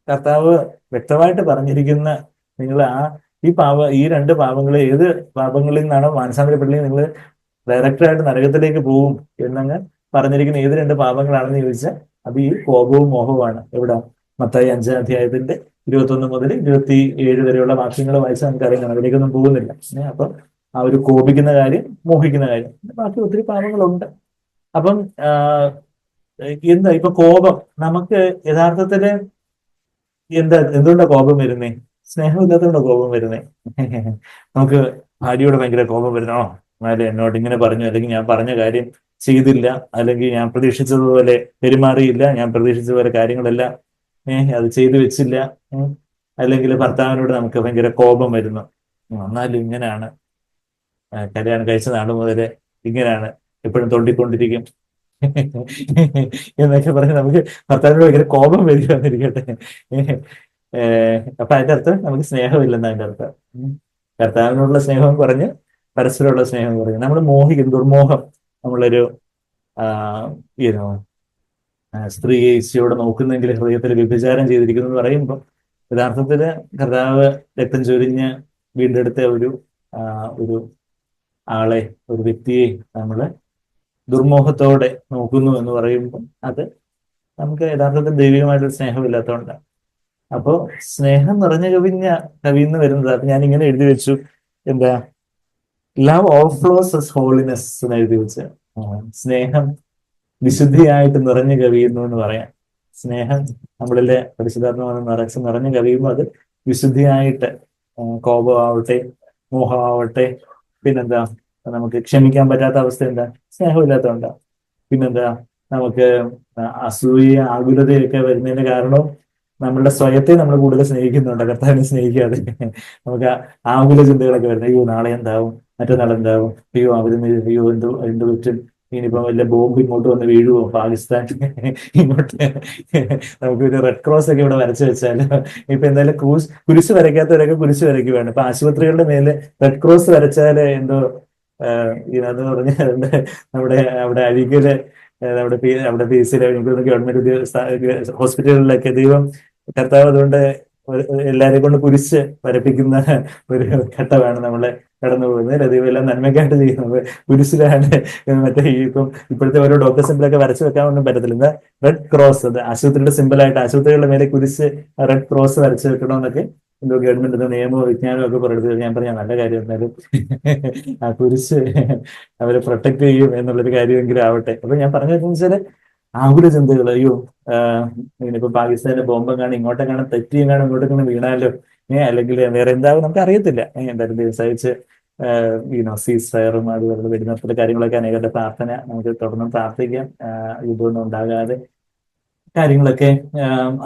കർത്താവ് വ്യക്തമായിട്ട് പറഞ്ഞിരിക്കുന്ന നിങ്ങൾ ഈ 2 പാപങ്ങൾ ഏത് പാപങ്ങളിൽ നിന്നാണോ മാനസാന്തരപ്പെട്ടില്ലെങ്കിൽ നിങ്ങൾ ഡയറക്റ്റായിട്ട് നരകത്തിലേക്ക് പോകും എന്നങ്ങ് പറഞ്ഞിരിക്കുന്ന ഏത് 2 പാപങ്ങളാണെന്ന് ചോദിച്ചാൽ അത് ഈ കോപവും മോഹവുമാണ്. എവിടെ? മത്തായി 5 അധ്യായത്തിന്റെ 21 മുതൽ 27 വരെയുള്ള വാക്യങ്ങൾ വായിച്ചാൽ നമുക്കറിയാം. അതിലേക്കൊന്നും പോകുന്നില്ല. അപ്പം ആ ഒരു കോപിക്കുന്ന കാര്യം, മോഹിക്കുന്ന കാര്യം, ബാക്കി ഒത്തിരി പാപങ്ങളുണ്ട്. അപ്പം എന്താ ഇപ്പൊ കോപം നമുക്ക് യഥാർത്ഥത്തില് എന്തുകൊണ്ടാ കോപം വരുന്നേ? സ്നേഹമില്ലാത്തതുകൊണ്ടാ കോപം വരുന്നേ. നമുക്ക് ഭാര്യയോട് ഭയങ്കര കോപം വരുന്നോ, എന്നാലും എന്നോട് ഇങ്ങനെ പറഞ്ഞു, അല്ലെങ്കിൽ ഞാൻ പറഞ്ഞ കാര്യം ചെയ്തില്ല, അല്ലെങ്കിൽ ഞാൻ പ്രതീക്ഷിച്ചതുപോലെ പെരുമാറിയില്ല, ഞാൻ പ്രതീക്ഷിച്ചതുപോലെ കാര്യങ്ങളെല്ലാം അത് ചെയ്തു വെച്ചില്ല, അല്ലെങ്കിൽ ഭർത്താവിനോട് നമുക്ക് ഭയങ്കര കോപം വരുന്നു. എന്നാലും ഇങ്ങനെയാണ്, കല്യാണം കഴിച്ച നാൾ മുതൽ ഇങ്ങനെയാണ്, എപ്പോഴും തൊണ്ടിക്കൊണ്ടിരിക്കും എന്നൊക്കെ പറഞ്ഞ് നമുക്ക് ഭർത്താവിനോട് ഭയങ്കര കോപം വരികയെന്നിരിക്കട്ടെ. അപ്പൊ അതിന്റെ അർത്ഥം നമുക്ക് സ്നേഹമില്ലെന്ന് അതിന്റെ അർത്ഥം. കർത്താവിനോടുള്ള സ്നേഹം കുറഞ്ഞ് പരസ്പരമുള്ള സ്നേഹം കുറഞ്ഞ് നമ്മൾ മോഹിക്കും, ദുർമോഹം. നമ്മളൊരു സ്ത്രീയെ ഈശോയോടെ നോക്കുന്നെങ്കിൽ ഹൃദയത്തിൽ വ്യഭിചാരം ചെയ്തിരിക്കുന്നു എന്ന് പറയുമ്പോൾ യഥാർത്ഥത്തില് കർത്താവ് രക്തം ചൊരിഞ്ഞ് വീണ്ടെടുത്ത ഒരു ആളെ, ഒരു വ്യക്തിയെ നമ്മള് ദുർമോഹത്തോടെ നോക്കുന്നു എന്ന് പറയുമ്പോൾ അത് നമുക്ക് യഥാർത്ഥത്തിൽ ദൈവികമായിട്ടൊരു സ്നേഹമില്ലാത്തതുകൊണ്ടാണ്. അപ്പോ സ്നേഹം നിറഞ്ഞു കവിയുന്നു വരുന്നത്. അപ്പൊ ഞാൻ ഇങ്ങനെ എഴുതി വെച്ചു, എന്താ, ലവ് ഓവർഫ്ലോസ് as ഹോളിനെസ് എന്ന് എഴുതി വെച്ച. സ്നേഹം വിശുദ്ധിയായിട്ട് നിറഞ്ഞു കവിയുന്നു എന്ന് പറയാം. സ്നേഹം നമ്മളിലെ പരിശുദ്ധാത്മാവിനെ നിറഞ്ഞു കവിയുമ്പോൾ അത് വിശുദ്ധിയായിട്ട്, കോപമാവട്ടെ, മോഹമാവട്ടെ, പിന്നെന്താ, നമുക്ക് ക്ഷമിക്കാൻ പറ്റാത്ത അവസ്ഥ എന്താ? സ്നേഹമില്ലാത്തതുകൊണ്ടാ. പിന്നെന്താ, നമുക്ക് അസൂയ, ആകുലതയൊക്കെ വരുന്നതിന് കാരണവും നമ്മളുടെ സ്വയത്തെ നമ്മൾ കൂടുതൽ സ്നേഹിക്കുന്നുണ്ട്, കർത്താവിനെ സ്നേഹിക്കാതെ. നമുക്ക് ആകുല ചിന്തകളൊക്കെ വരുന്നത്, അയ്യോ നാളെ എന്താവും, മറ്റന്നാൾ എന്താവും, അയ്യോ അയ്യോ എന്ത് പറ്റും, ഇനിയിപ്പോ വല്ല ബോംബ് ഇങ്ങോട്ട് വന്ന് വീഴുവോ, പാകിസ്ഥാൻ ഇങ്ങോട്ട്, നമുക്ക് ഒരു റെഡ് ക്രോസ് ഒക്കെ ഇവിടെ വരച്ചു വെച്ചാല്, ഇപ്പൊ എന്തായാലും കുരിശ് വരയ്ക്കാത്തവരൊക്കെ കുരിശ് വരയ്ക്കുവാണ്. ഇപ്പൊ ആശുപത്രികളുടെ മേലെ റെഡ് ക്രോസ് വരച്ചാല് എന്തോ ഇതിനകത്ത് പറഞ്ഞാൽ നമ്മുടെ അവിടെ അഴികല് അവിടെ PCയിലെ ഗവൺമെന്റ് ഹോസ്പിറ്റലുകളിലൊക്കെ ദൈവം കർത്താവ് അതുകൊണ്ട് എല്ലാരെ കൊണ്ട് കുരിശ് വരപ്പിക്കുന്ന ഒരു ഘട്ടമാണ് നമ്മളെ കടന്നു പോകുന്നത്. ദൈവം എല്ലാം നന്മയ്ക്കായിട്ട് ചെയ്യുന്നത് കുരിശിലാണ്. ഇപ്പോഴത്തെ ഓരോ ഡോക്ടർ സിമ്പിളൊക്കെ വരച്ചു വെക്കാനൊന്നും പറ്റത്തില്ല. റെഡ് ക്രോസ്, അത് ആശുപത്രിയുടെ സിമ്പിളായിട്ട് ആശുപത്രികളുടെ മേലെ കുരിശ്, റെഡ് ക്രോസ് വരച്ചു വെക്കണമെന്നൊക്കെ എന്തോ ഗവൺമെന്റ് നിയമവും വിജ്ഞാനവും ഒക്കെ പറയുന്നത് ഞാൻ പറഞ്ഞ നല്ല കാര്യം. എന്നാലും ആ കുരിശ് അവരെ പ്രൊട്ടക്ട് ചെയ്യും എന്നുള്ളൊരു കാര്യമെങ്കിലും ആവട്ടെ. അപ്പൊ ഞാൻ പറഞ്ഞു വെച്ചാല് ആകുല ചിന്തകൾ, അയ്യോ ഇനിയിപ്പോ പാകിസ്ഥാനിലെ ബോംബെങ്ങാനും ഇങ്ങോട്ടെങ്ങാനും തെറ്റിയെങ്ങാനും ഇങ്ങോട്ടെങ്ങാനും വീണാലോ, അല്ലെങ്കിൽ വേറെ എന്താവും നമുക്ക് അറിയത്തില്ല. എന്തായാലും ദിവസമായിട്ട് സീസ് ഫയറും അതുപോലെ വെടിനിർത്തൽ കാര്യങ്ങളൊക്കെ അനേകരുടെ പ്രാർത്ഥന നമുക്ക് തുടർന്നും പ്രാർത്ഥിക്കാം. യുദ്ധമൊന്നും ഉണ്ടാകാതെ കാര്യങ്ങളൊക്കെ,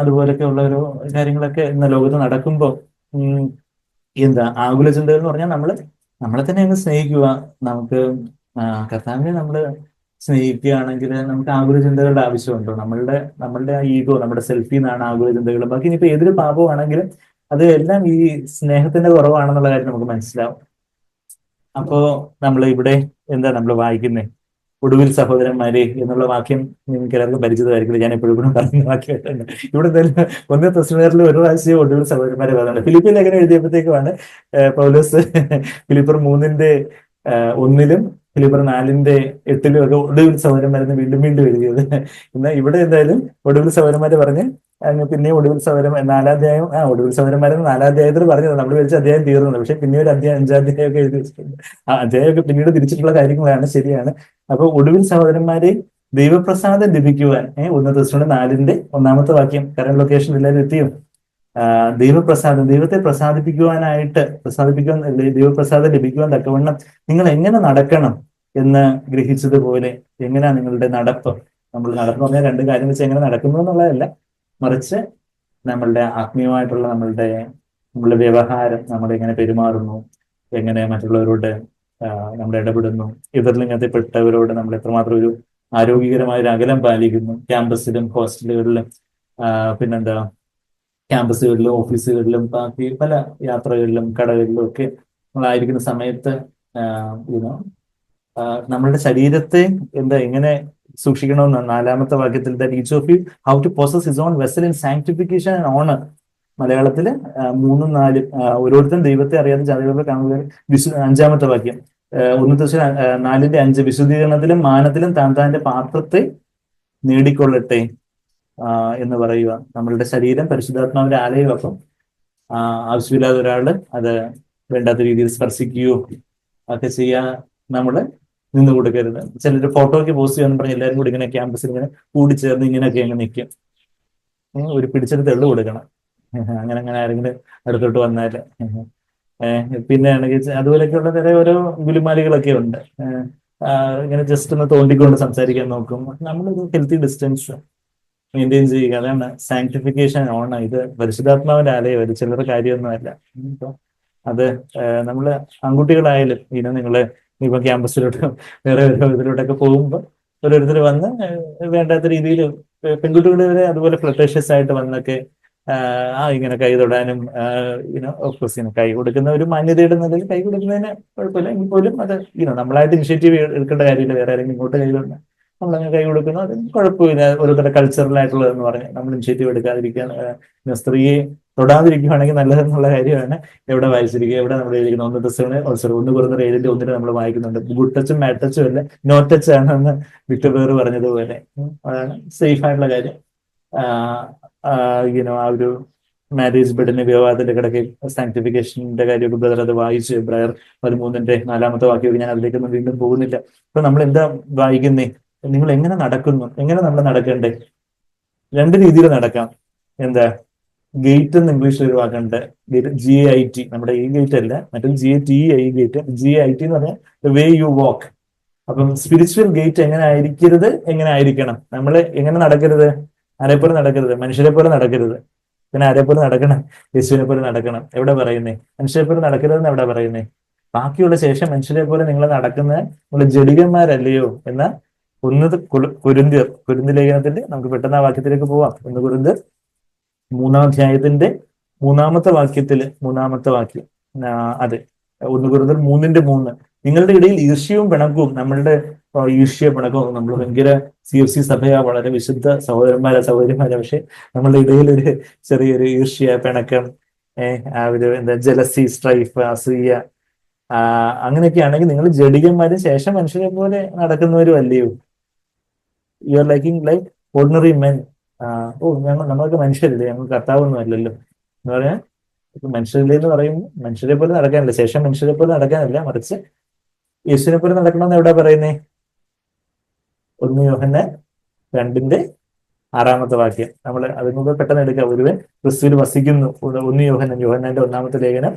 അതുപോലൊക്കെ ഉള്ള ഒരു കാര്യങ്ങളൊക്കെ ഇന്ന് ലോകത്ത് നടക്കുമ്പോൾ എന്താ ആകുല ചിന്തകൾ എന്ന് പറഞ്ഞാൽ നമ്മളെ തന്നെ അങ്ങ് സ്നേഹിക്കുക. നമുക്ക് കർത്താവിനെ നമ്മൾ സ്നേഹിക്കുകയാണെങ്കിൽ നമുക്ക് ആകുല ചിന്തകളുടെ ആവശ്യമുണ്ടോ? നമ്മളുടെ ആ ഈഗോ, നമ്മുടെ സെൽഫിൽ നിന്നാണ് ആകുല ചിന്തകൾ. ബാക്കി ഇനിയിപ്പോ ഏതൊരു പാപമാണെങ്കിലും അത് എല്ലാം ഈ സ്നേഹത്തിന്റെ കുറവാണെന്നുള്ള കാര്യം നമുക്ക് മനസ്സിലാവും. അപ്പോ നമ്മൾ ഇവിടെ എന്താ നമ്മൾ വായിക്കുന്നത്? ഒടുവിൽ സഹോദരന്മാരെ എന്നുള്ള വാക്യം നിങ്ങൾക്ക് എല്ലാവർക്കും പരിചിതമായിരിക്കില്ല. ഞാൻ എപ്പോഴും പറയുന്ന വാക്യമായിട്ടുണ്ട്. ഇവിടെ എന്തായാലും ഒന്ന് തെസ്സലോനിക്കയിൽ ഒരു പ്രാവശ്യം ഒടുവിൽ സഹോദരന്മാരെ പറയുന്നുണ്ട്. ഫിലിപ്പിൽ ലേഖനം എഴുതിയപ്പോഴത്തേക്കുമാണ് പൗലോസ് ഫിലിപ്പർ 3:1 ഫിലിപ്പർ 4:8 ഒക്കെ ഒടുവിൽ സഹോദരന്മാരെന്ന് വീണ്ടും വീണ്ടും എഴുതിയത്. എന്നാൽ ഇവിടെ എന്തായാലും ഒടുവിൽ സഹോദരന്മാരെ പറഞ്ഞ് പിന്നെ ഒടുവിൽ സഹോദരൻ 4-ാം അധ്യായം, ഒടുവിൽ സഹോദരന്മാരെന്ന് 4-ാം അധ്യായത്തിൽ പറഞ്ഞത്. നമ്മൾ വിളിച്ച അധ്യായം തീർന്നത്, പക്ഷെ പിന്നെ ഒരു അധ്യായം 5-ാം അധ്യായമൊക്കെ എഴുതി വെച്ചിട്ടുണ്ട്. ആ അധ്യായമൊക്കെ പിന്നീട് തിരിച്ചിട്ടുള്ള കാര്യങ്ങളാണ്, ശരിയാണ്. അപ്പൊ ഒടുവിൽ സഹോദരന്മാരെ ദൈവപ്രസാദം ലഭിക്കുവാൻ 1 തെസ്സലോനിക്കർ 4:1 വാക്യം, കറന്റ് ലൊക്കേഷൻ എല്ലാവരും എത്തിയോ? ദൈവപ്രസാദം, ദൈവത്തെ ദൈവപ്രസാദം ലഭിക്കുവാൻ തക്കവണ്ണം നിങ്ങൾ എങ്ങനെ നടക്കണം എന്ന് ഗ്രഹിച്ചതുപോലെ എങ്ങനെയാ നിങ്ങളുടെ നടപ്പ്? നമ്മൾ നടപ്പ് പറഞ്ഞാൽ രണ്ട് കാര്യം വെച്ച് എങ്ങനെ നടക്കുന്നു എന്നുള്ളതല്ല, മറിച്ച് നമ്മളുടെ ആത്മീയമായിട്ടുള്ള നമ്മളുടെ വ്യവഹാരം, നമ്മൾ എങ്ങനെ പെരുമാറുന്നു, എങ്ങനെ മറ്റുള്ളവരോട് നമ്മൾ ഇടപെടുന്നു, എതിർലിംഗത്തിൽപ്പെട്ടവരോട് നമ്മൾ എത്രമാത്രം ഒരു ആരോഗ്യകരമായ ഒരു അകലം പാലിക്കുന്നു, ക്യാമ്പസിലും ഹോസ്റ്റലുകളിലും പിന്നെന്താ ക്യാമ്പസുകളിലും ഓഫീസുകളിലും ബാക്കി പല യാത്രകളിലും കടകളിലും ഒക്കെ നമ്മളായിരിക്കുന്ന സമയത്ത് യുനോ നമ്മളുടെ ശരീരത്തെ എങ്ങനെ സൂക്ഷിക്കണമെന്ന് 4-ാമത്തെ വാക്യത്തിൽ that each of you how to possess his own vessel in sanctification and honor. മലയാളത്തില് 3-4 ഓരോരുത്തരും ദൈവത്തെ അറിയാതെ ജാതികളെ കാണുക. 5-ാമത്തെ വാക്യം 1 തെസ്സലോനിക്കർ 4:5 വിശുദ്ധീകരണത്തിലും മാനത്തിലും താന്റെ പാത്രത്തെ നേടിക്കൊള്ളട്ടെ എന്ന് പറയുക. നമ്മളുടെ ശരീരം പരിശുദ്ധാത്മാവിന്റെ ആലയം. അപ്പം ആവശ്യമില്ലാതെ ഒരാള് അത് വേണ്ടാത്ത രീതിയിൽ സ്പർശിക്കുകയോ ഒക്കെ ചെയ്യാൻ നമ്മൾ നിന്ന് കൊടുക്കരുത്. ചിലർ ഫോട്ടോയ്ക്ക് പോസ്റ്റ് ചെയ്യാന്ന് പറഞ്ഞ് എല്ലാവരും കൂടി ഇങ്ങനെ ക്യാമ്പസിൽ ഇങ്ങനെ കൂടിച്ചേർന്ന് ഇങ്ങനെയൊക്കെ അങ്ങ് നിൽക്കും. ഒരു പിടിച്ചെടുത്ത് എള്ളു കൊടുക്കണം. അങ്ങനെ ആരെങ്കിലും അടുത്തോട്ട് വന്നാല് പിന്നെ ആണെങ്കിൽ അതുപോലെയൊക്കെയുള്ള ചില ഓരോ ഗുലുമാലികളൊക്കെ ഉണ്ട്. ഇങ്ങനെ ജസ്റ്റ് ഒന്ന് തോണ്ടിക്കൊണ്ട് സംസാരിക്കാൻ നോക്കും. നമ്മളൊരു ഹെൽത്തി ഡിസ്റ്റൻസ് മെയിൻറ്റെയിൻ ചെയ്യുക. അതാണ് സാങ്ക്ടിഫിക്കേഷൻ ഓൺ. ഇത് പരിശുദ്ധാത്മാവിന്റെ ആലയം, ഒരു ചിലർ കാര്യമൊന്നുമല്ല. ഇപ്പൊ അത് നമ്മൾ ആൺകുട്ടികളായാലും നിങ്ങള് ഇപ്പൊ ക്യാമ്പസിലോട്ട് വേറെ ഇതിലോട്ടൊക്കെ പോകുമ്പോൾ ഓരോരുത്തർ വന്ന് വേണ്ടാത്ത രീതിയിൽ പെൺകുട്ടികൾ വരെ അതുപോലെ ഫ്ലട്ടേഷ്യസ് ആയിട്ട് വന്നൊക്കെ ഇങ്ങനെ കൈ തൊടാനും ഓഫ്കോഴ്സ് കൈ കൊടുക്കുന്ന ഒരു മാന്യതയുടെ നിലയിൽ കൈ കൊടുക്കുന്നതിന് കുഴപ്പമില്ല. എങ്കിൽ പോലും അത് നമ്മളായിട്ട് ഇനിഷ്യേറ്റീവ് എടുക്കേണ്ട കാര്യമില്ല. വേറെ ആരെങ്കിലും ഇങ്ങോട്ട് കൈ തൊടണം, നമ്മളങ്ങനെ കൈ കൊടുക്കുന്നു, അത് കുഴപ്പമില്ല. ഓരോരുത്തരുടെ കൾച്ചറൽ ആയിട്ടുള്ളതെന്ന് പറഞ്ഞ് നമ്മൾ ഇനിഷ്യേറ്റീവ് എടുക്കാതിരിക്കാൻ, സ്ത്രീയെ തൊടാതിരിക്കുകയാണെങ്കിൽ നല്ലതെന്നുള്ള കാര്യമാണ് എവിടെ വായിച്ചിരിക്കുക, എവിടെ നമ്മൾ എഴുതിയിരിക്കുന്ന 1 തെസ്സലോനിക്കർ 1 കൊരിന്ത്യർ 7:1 നമ്മൾ വായിക്കുന്നുണ്ട്. ഗുഡ് ടച്ചും ബാഡ് ടച്ചും അല്ല, നോ ടച്ച് ആണെന്ന് വിക്ടർ വേർ പറഞ്ഞതുപോലെ. അതാണ് സേഫ് ആയിട്ടുള്ള കാര്യം. ആ ഒരു മാരേജ് ബെഡിന് വിവാഹത്തിന്റെ കിടക്ക് സാങ്ക്ടിഫിക്കേഷന്റെ കാര്യമൊക്കെ ബ്രദർ അത് വായിച്ചു. എബ്രായർ 13:4 വാക്യമൊക്കെ, ഞാൻ അതിലേക്കൊന്നും വീണ്ടും പോകുന്നില്ല. അപ്പൊ നമ്മൾ എന്താ വായിക്കുന്നേ? നിങ്ങൾ എങ്ങനെ നടക്കുന്നു, എങ്ങനെ നമ്മൾ നടക്കണ്ടേ? 2 രീതിയിൽ നടക്കാം. എന്താ ഗേറ്റ് എന്ന് ഇംഗ്ലീഷിൽ ഒരു വാക്കുണ്ട്, GAIT. നമ്മുടെ ഈ ഗേറ്റ് അല്ല, മറ്റൊരു GATE ഗേറ്റ്. GAIT എന്ന് പറഞ്ഞാൽ വേ യു വാക്ക്. അപ്പം സ്പിരിച്വൽ ഗേറ്റ് എങ്ങനെ ആയിരിക്കണം? നമ്മൾ എങ്ങനെ നടക്കരുത്? ആരെപ്പോലെ നടക്കരുത്, മനുഷ്യരെ പോലെ നടക്കരുത്. പിന്നെ ആരെപ്പോലെ നടക്കണം? യേശുവിനെ പോലെ നടക്കണം. എവിടെ പറയുന്നേ? മനുഷ്യരെ പോലെ നടക്കരുതെന്ന് എവിടെ പറയുന്നേ? ബാക്കിയുള്ള ശേഷം മനുഷ്യരെ പോലെ നിങ്ങൾ നടക്കുന്നത് നിങ്ങൾ ജഡികന്മാരല്ലയോ എന്ന 1 കൊരിന്ത്യർ ലേഖനത്തിന്റെ, നമുക്ക് പെട്ടെന്ന് ആ വാക്യത്തിലേക്ക് പോവാം. 1 കൊരിന്ത്യർ 3-ാം അധ്യായത്തിന്റെ 3-ാമത്തെ വാക്യം. അതെ, 1 കൊരിന്ത്യർ 3:3. നിങ്ങളുടെ ഇടയിൽ ഈർഷ്യവും പിണക്കവും. നമ്മളുടെ ഈർഷ്യ പിണക്കവും, നമ്മൾ ഭയങ്കര CFC സഭയാ, വളരെ വിശുദ്ധ സഹോദരന്മാരെ, പക്ഷെ നമ്മളുടെ ഇടയിൽ ഒരു ചെറിയൊരു ഈർഷ്യ, പിണക്കം, ഒരു ജലസി, സ്ട്രൈഫ്, അസൂയ, അങ്ങനെയൊക്കെ ആണെങ്കിൽ നിങ്ങൾ ജഡികന്മാരും ശേഷം മനുഷ്യരെ പോലെ നടക്കുന്നവരും അല്ലയോ? You are like ordinary men. നമ്മളൊക്കെ മനുഷ്യരില്ലേ, ഞങ്ങൾ കർത്താവൊന്നും അല്ലല്ലോ എന്ന് പറയാൻ. മനുഷ്യരില്ലേ എന്ന് പറയുമ്പോൾ മനുഷ്യരെ പോലെ നടക്കാനല്ല, ശേഷം മനുഷ്യരെ പോലെ നടക്കാനല്ല, മറിച്ച് യേശുവിനെ പോലെ നടക്കണമെന്ന് എവിടെ പറയുന്നേ? 1 യോഹന്നാൻ 2:6 വാക്യം. നമ്മൾ അതിന് മുമ്പ് പെട്ടെന്ന് എടുക്കാം. ഒരുവൻ ക്രിസ്തുവിൽ വസിക്കുന്നു. 1 യോഹന്നാന്റെ 1-ാമത്തെ ലേഖനം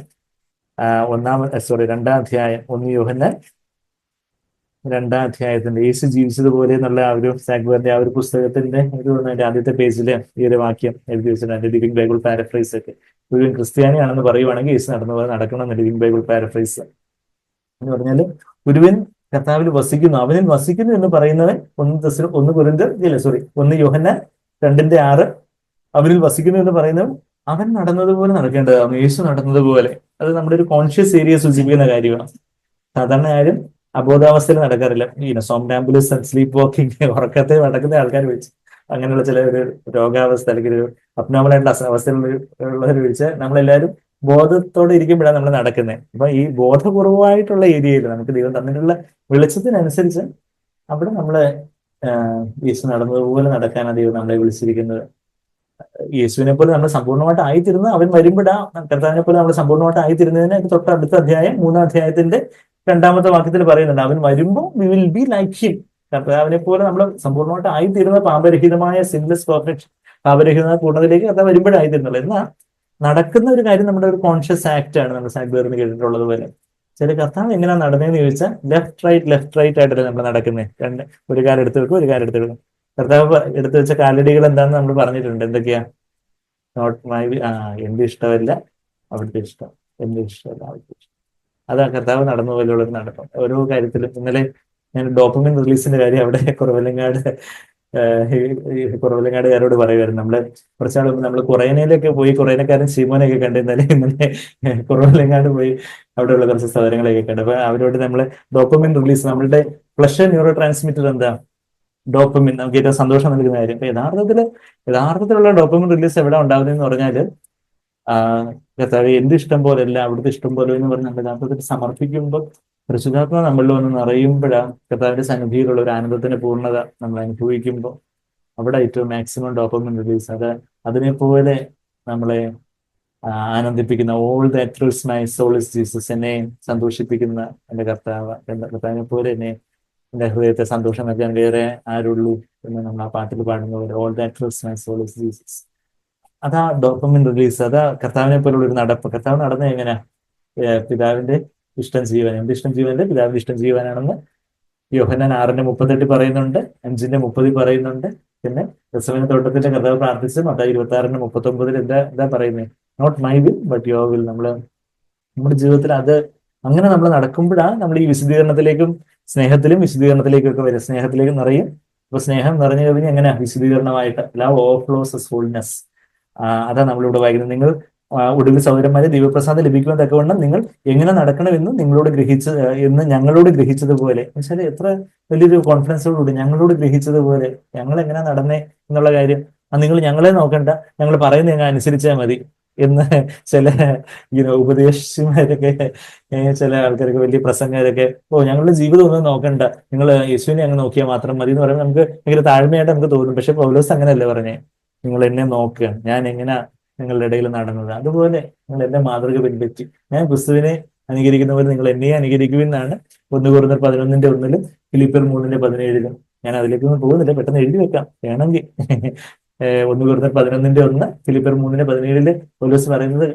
2-ാം അധ്യായം. 1 യോഹന്നാൻ 2-ാം അധ്യായത്തിന്റെ യേശു ജീവിച്ചതുപോലെ എന്നുള്ള ആ ഒരു സാഗ്വറിന്റെ ആ ഒരു പുസ്തകത്തിന്റെ അതിന്റെ ആദ്യത്തെ പേജില് ഈ ഒരു വാക്യം എഴുതി വെച്ചിട്ടുണ്ട്. ലിവിംഗ് ബൈബിൾ പാരഫ്രൈസ് ഒക്കെ. ഒരു ക്രിസ്ത്യാനിയാണെന്ന് പറയുവാണെങ്കിൽ യേശു നടന്ന പോലെ നടക്കണം എന്ന് ലിവിംഗ് ബൈബിൾ പാരഫ്രൈസ് എന്ന് പറഞ്ഞാല്, ഒരുവൻ കർത്താവിൽ വസിക്കുന്നു, അവനിൽ വസിക്കുന്നു എന്ന് പറയുന്നവൻ ഒന്ന് കൊരിന്ത്യർ ഇല്ല സോറി 1 യോഹന്നാൻ 2:6 അവനിൽ വസിക്കുന്നു എന്ന് പറയുന്നവൻ അവൻ നടന്നതുപോലെ നടക്കേണ്ടതാണ്, യേശു നടന്നതുപോലെ. അത് നമ്മുടെ ഒരു കോൺഷ്യസ് ഏരിയ സൂചിപ്പിക്കുന്ന കാര്യമാണ്. സാധാരണ ആരും അബോധാവസ്ഥയിൽ നടക്കാറില്ല. ഈ സോംനാംബുലിസം, സ്ലീപ്പ് വാക്കിംഗ്, ഉറക്കത്തെ നടക്കുന്ന ആൾക്കാർ വെച്ച് അങ്ങനെയുള്ള ചില ഒരു രോഗാവസ്ഥ അല്ലെങ്കിൽ ഒരു അബ്നോർമലായിട്ടുള്ള അവസ്ഥയുള്ളവർ വെച്ച് നമ്മളെല്ലാവരും ബോധത്തോടെ ഇരിക്കുമ്പോഴാണ് നമ്മൾ നടക്കുന്നത്. അപ്പൊ ഈ ബോധപൂർവമായിട്ടുള്ള ഏരിയയിൽ നമുക്ക് ദൈവം തന്നിട്ടുള്ള വെളിച്ചത്തിനനുസരിച്ച് അവിടെ നമ്മള് യേശു നടന്നതുപോലെ നടക്കാനാണ് ദൈവം നമ്മളെ വിളിച്ചിരിക്കുന്നത്. യേശുവിനെ പോലെ നമ്മൾ സമ്പൂർണ്ണമായിട്ട് ആയിത്തീരുന്നത് അവൻ വരുമ്പോഴാ. കർത്താവിനെ പോലെ നമ്മൾ സമ്പൂർണ്ണമായിട്ട് ആയിത്തീരുന്നതിന് തൊട്ടടുത്ത അധ്യായം 3-ാം അധ്യായത്തിന്റെ 2-ാമത്തെ വാക്യത്തിൽ പറയുന്നുണ്ട്, അവൻ വരുമ്പോൾ we will be like him. കർത്താവിനെ പോലെ നമ്മൾ സമ്പൂർണ്ണമായിട്ട് ആയിത്തീരുന്ന പാപരഹിതമായ സിൻലെസ് പെർഫെക്ഷൻ, പാപരഹിതമായ പൂർണ്ണതയിലേക്ക് കർത്താവ് വരുമ്പോഴായിത്തീരുന്നുള്ളൂ. എന്നാൽ നടക്കുന്ന ഒരു കാര്യം നമ്മുടെ ഒരു കോൺഷ്യസ് ആക്ട് ആണ്. നമ്മൾ സാഗ്ബേറിന് കേട്ടിട്ടുള്ളത് പോലെ ചില കർത്താവ് എങ്ങനെയാണ് നടന്നതെന്ന് ചോദിച്ചാൽ ലെഫ്റ്റ് റൈറ്റ് ആയിട്ടല്ലേ നമ്മൾ നടക്കുന്നത്. ഒരു കാലം എടുത്ത് വെക്കും, ഒരു കാലം എടുത്ത് വെക്കും. കർത്താവ് എടുത്തു വെച്ച കാലടികൾ എന്താണെന്ന് നമ്മൾ പറഞ്ഞിട്ടുണ്ട്. എന്തൊക്കെയാ? നോട്ട് മൈ എന്റെ ഇഷ്ടമല്ല അവിടുത്തെ ഇഷ്ടം, എന്റെ ഇഷ്ടമല്ല അവിടുത്തെ ഇഷ്ടം. അതാ കർത്താവ് നടന്ന പോലെയുള്ള ഒരു നടത്തം ഓരോ കാര്യത്തിലും. ഇന്നലെ ഞാൻ ഡോപ്പമിൻ റിലീസിന്റെ കാര്യം അവിടെ കുറവലങ്ങാടുകാരോട് പറയുമായിരുന്നു. നമ്മള് കുറച്ചാൾ നമ്മൾ കുറേനയിലൊക്കെ പോയി, കുറേനക്കാരൻ ശീമോനെയൊക്കെ കണ്ട് ഇന്നലെ കുറവലങ്ങാട് പോയി അവിടെയുള്ള കുറച്ച് സ്ഥലങ്ങളൊക്കെ കണ്ട്. അപ്പൊ അവരോട് നമ്മള് ഡോപ്പമിൻ റിലീസ്, നമ്മളുടെ പ്ലഷർ ന്യൂറോ ട്രാൻസ്മിറ്റർ എന്താ? ഡോപ്പമിൻ, നമുക്ക് ഏറ്റവും സന്തോഷം നൽകുന്ന കാര്യം. അപ്പൊ യഥാർത്ഥത്തിലുള്ള ഡോപ്പമിൻ റിലീസ് എവിടെ ഉണ്ടാകുന്നതെന്ന് പറഞ്ഞാല് കർത്താവ് എന്റെ ഇഷ്ടം പോലെയല്ല അവിടുത്തെ ഇഷ്ടം പോലെ എന്ന് പറഞ്ഞ് നമ്മൾ യഥാർത്ഥത്തിൽ സമർപ്പിക്കുമ്പോൾ പരിശുദ്ധാത്മ നമ്മളിൽ വന്ന് നിറയുമ്പോഴാണ് കർത്താവിന്റെ സന്നിധിയിലുള്ള ഒരു ആനന്ദത്തിന്റെ പൂർണ്ണത നമ്മൾ അനുഭവിക്കുമ്പോൾ അവിടെ ഏറ്റവും മാക്സിമം ഡോപ്പമിൻ റിലീസ്. അതിനെപ്പോലെ നമ്മളെ ആനന്ദിപ്പിക്കുന്ന all that thrills my soul is Jesus, എന്നെ സന്തോഷിപ്പിക്കുന്ന എന്റെ കർത്താവിനെ പോലെ എന്നെ എന്റെ ഹൃദയത്തെ സന്തോഷം നൽകാൻ വേറെ ആരുള്ളൂ എന്ന് നമ്മൾ ആ പാട്ടിൽ പാടുന്ന പോലെ all that thrills my soul is Jesus. അതാ ഡോപ്പമിൻ റിലീസ്, അതാ കർത്താവിനെ പോലുള്ള ഒരു നടപ്പ്. കർത്താവ് നടന്ന എങ്ങനെയാ? പിതാവിന്റെ ഇഷ്ടം ചെയ്യുവാൻ, എന്റെ ഇഷ്ടം ചെയ്യുവാൻ്റെ പിതാവിന്റെ ഇഷ്ടം ചെയ്യുവാനാണെന്ന് യോഹന്നാൻ 6:38 പറയുന്നുണ്ട്, 5:30 പറയുന്നുണ്ട്. പിന്നെ ഗെത്സമനെ തോട്ടത്തിന്റെ കർത്താവ് പ്രാർത്ഥിച്ച് മത്തായി 26:39 എന്താ പറയുന്നത്? Not my will but your will. നമ്മുടെ ജീവിതത്തിൽ അത് അങ്ങനെ നമ്മൾ നടക്കുമ്പോഴാണ് നമ്മൾ ഈ വിശദീകരണത്തിലേക്കും സ്നേഹത്തിലും വിശദീകരണത്തിലേക്കും ഒക്കെ വരും. സ്നേഹത്തിലേക്ക് നിറയും. അപ്പൊ സ്നേഹം നിറഞ്ഞു കഴിഞ്ഞാൽ എങ്ങനെയാ? വിശദീകരണമായിട്ട് ലവ് ഓവർഫ്ലോസ് ഹോളിനെസ്. അതാ നമ്മളിവിടെ വായിക്കുന്നത്. നിങ്ങൾ ഒടുവിൽ സഹോദരന്മാരെ ദൈവപ്രസാദം ലഭിക്കുവാൻ തക്കവണ്ണം നിങ്ങൾ എങ്ങനെ നടക്കണമെന്ന് ഞങ്ങളോട് ഗ്രഹിച്ചതുപോലെ. എന്നുവെച്ചാൽ എത്ര വലിയൊരു കോൺഫിഡൻസോടുകൂടി ഞങ്ങളോട് ഗ്രഹിച്ചതുപോലെ ഞങ്ങൾ എങ്ങനെ നടന്നേ എന്നുള്ള കാര്യം. നിങ്ങൾ ഞങ്ങളെ നോക്കണ്ട, ഞങ്ങൾ പറയുന്നത് ഞങ്ങൾ അനുസരിച്ചാൽ മതി എന്ന് ചില ഉപദേശിമാരൊക്കെ, ചില ആൾക്കാരൊക്കെ, വലിയ പ്രസംഗരൊക്കെ ഞങ്ങളുടെ ജീവിതം ഒന്നും നോക്കണ്ട, നിങ്ങൾ യേശുവിനെ അങ്ങ് നോക്കിയാൽ മാത്രം മതി എന്ന് പറയുമ്പോൾ നമുക്ക് ഭയങ്കര താഴ്മയായിട്ട് നമുക്ക് തോന്നും. പക്ഷെ പൗലോസ് അങ്ങനെയല്ലേ പറഞ്ഞേ? നിങ്ങൾ എന്നെ നോക്കുക, ഞാൻ എങ്ങനെ നിങ്ങളുടെ ഇടയിൽ നടന്നത്, അതുപോലെ നിങ്ങൾ എന്നെ മാതൃക പിൻപറ്റി. ഞാൻ ക്രിസ്തുവിനെ അനുകരിക്കുന്ന പോലെ നിങ്ങൾ എന്നെ അനുകരിക്കുമെന്നാണ് 1 Corinthians 11:1 ഫിലിപ്പിയർ 3:17. ഞാൻ അതിലേക്കൊന്നും പോകുന്നില്ല, പെട്ടെന്ന് എഴുതി വെക്കാം വേണമെങ്കിൽ. 1 Corinthians 11:1 ഫിലിപ്പിയർ 3:17 പൗലോസ് പറയുന്നത്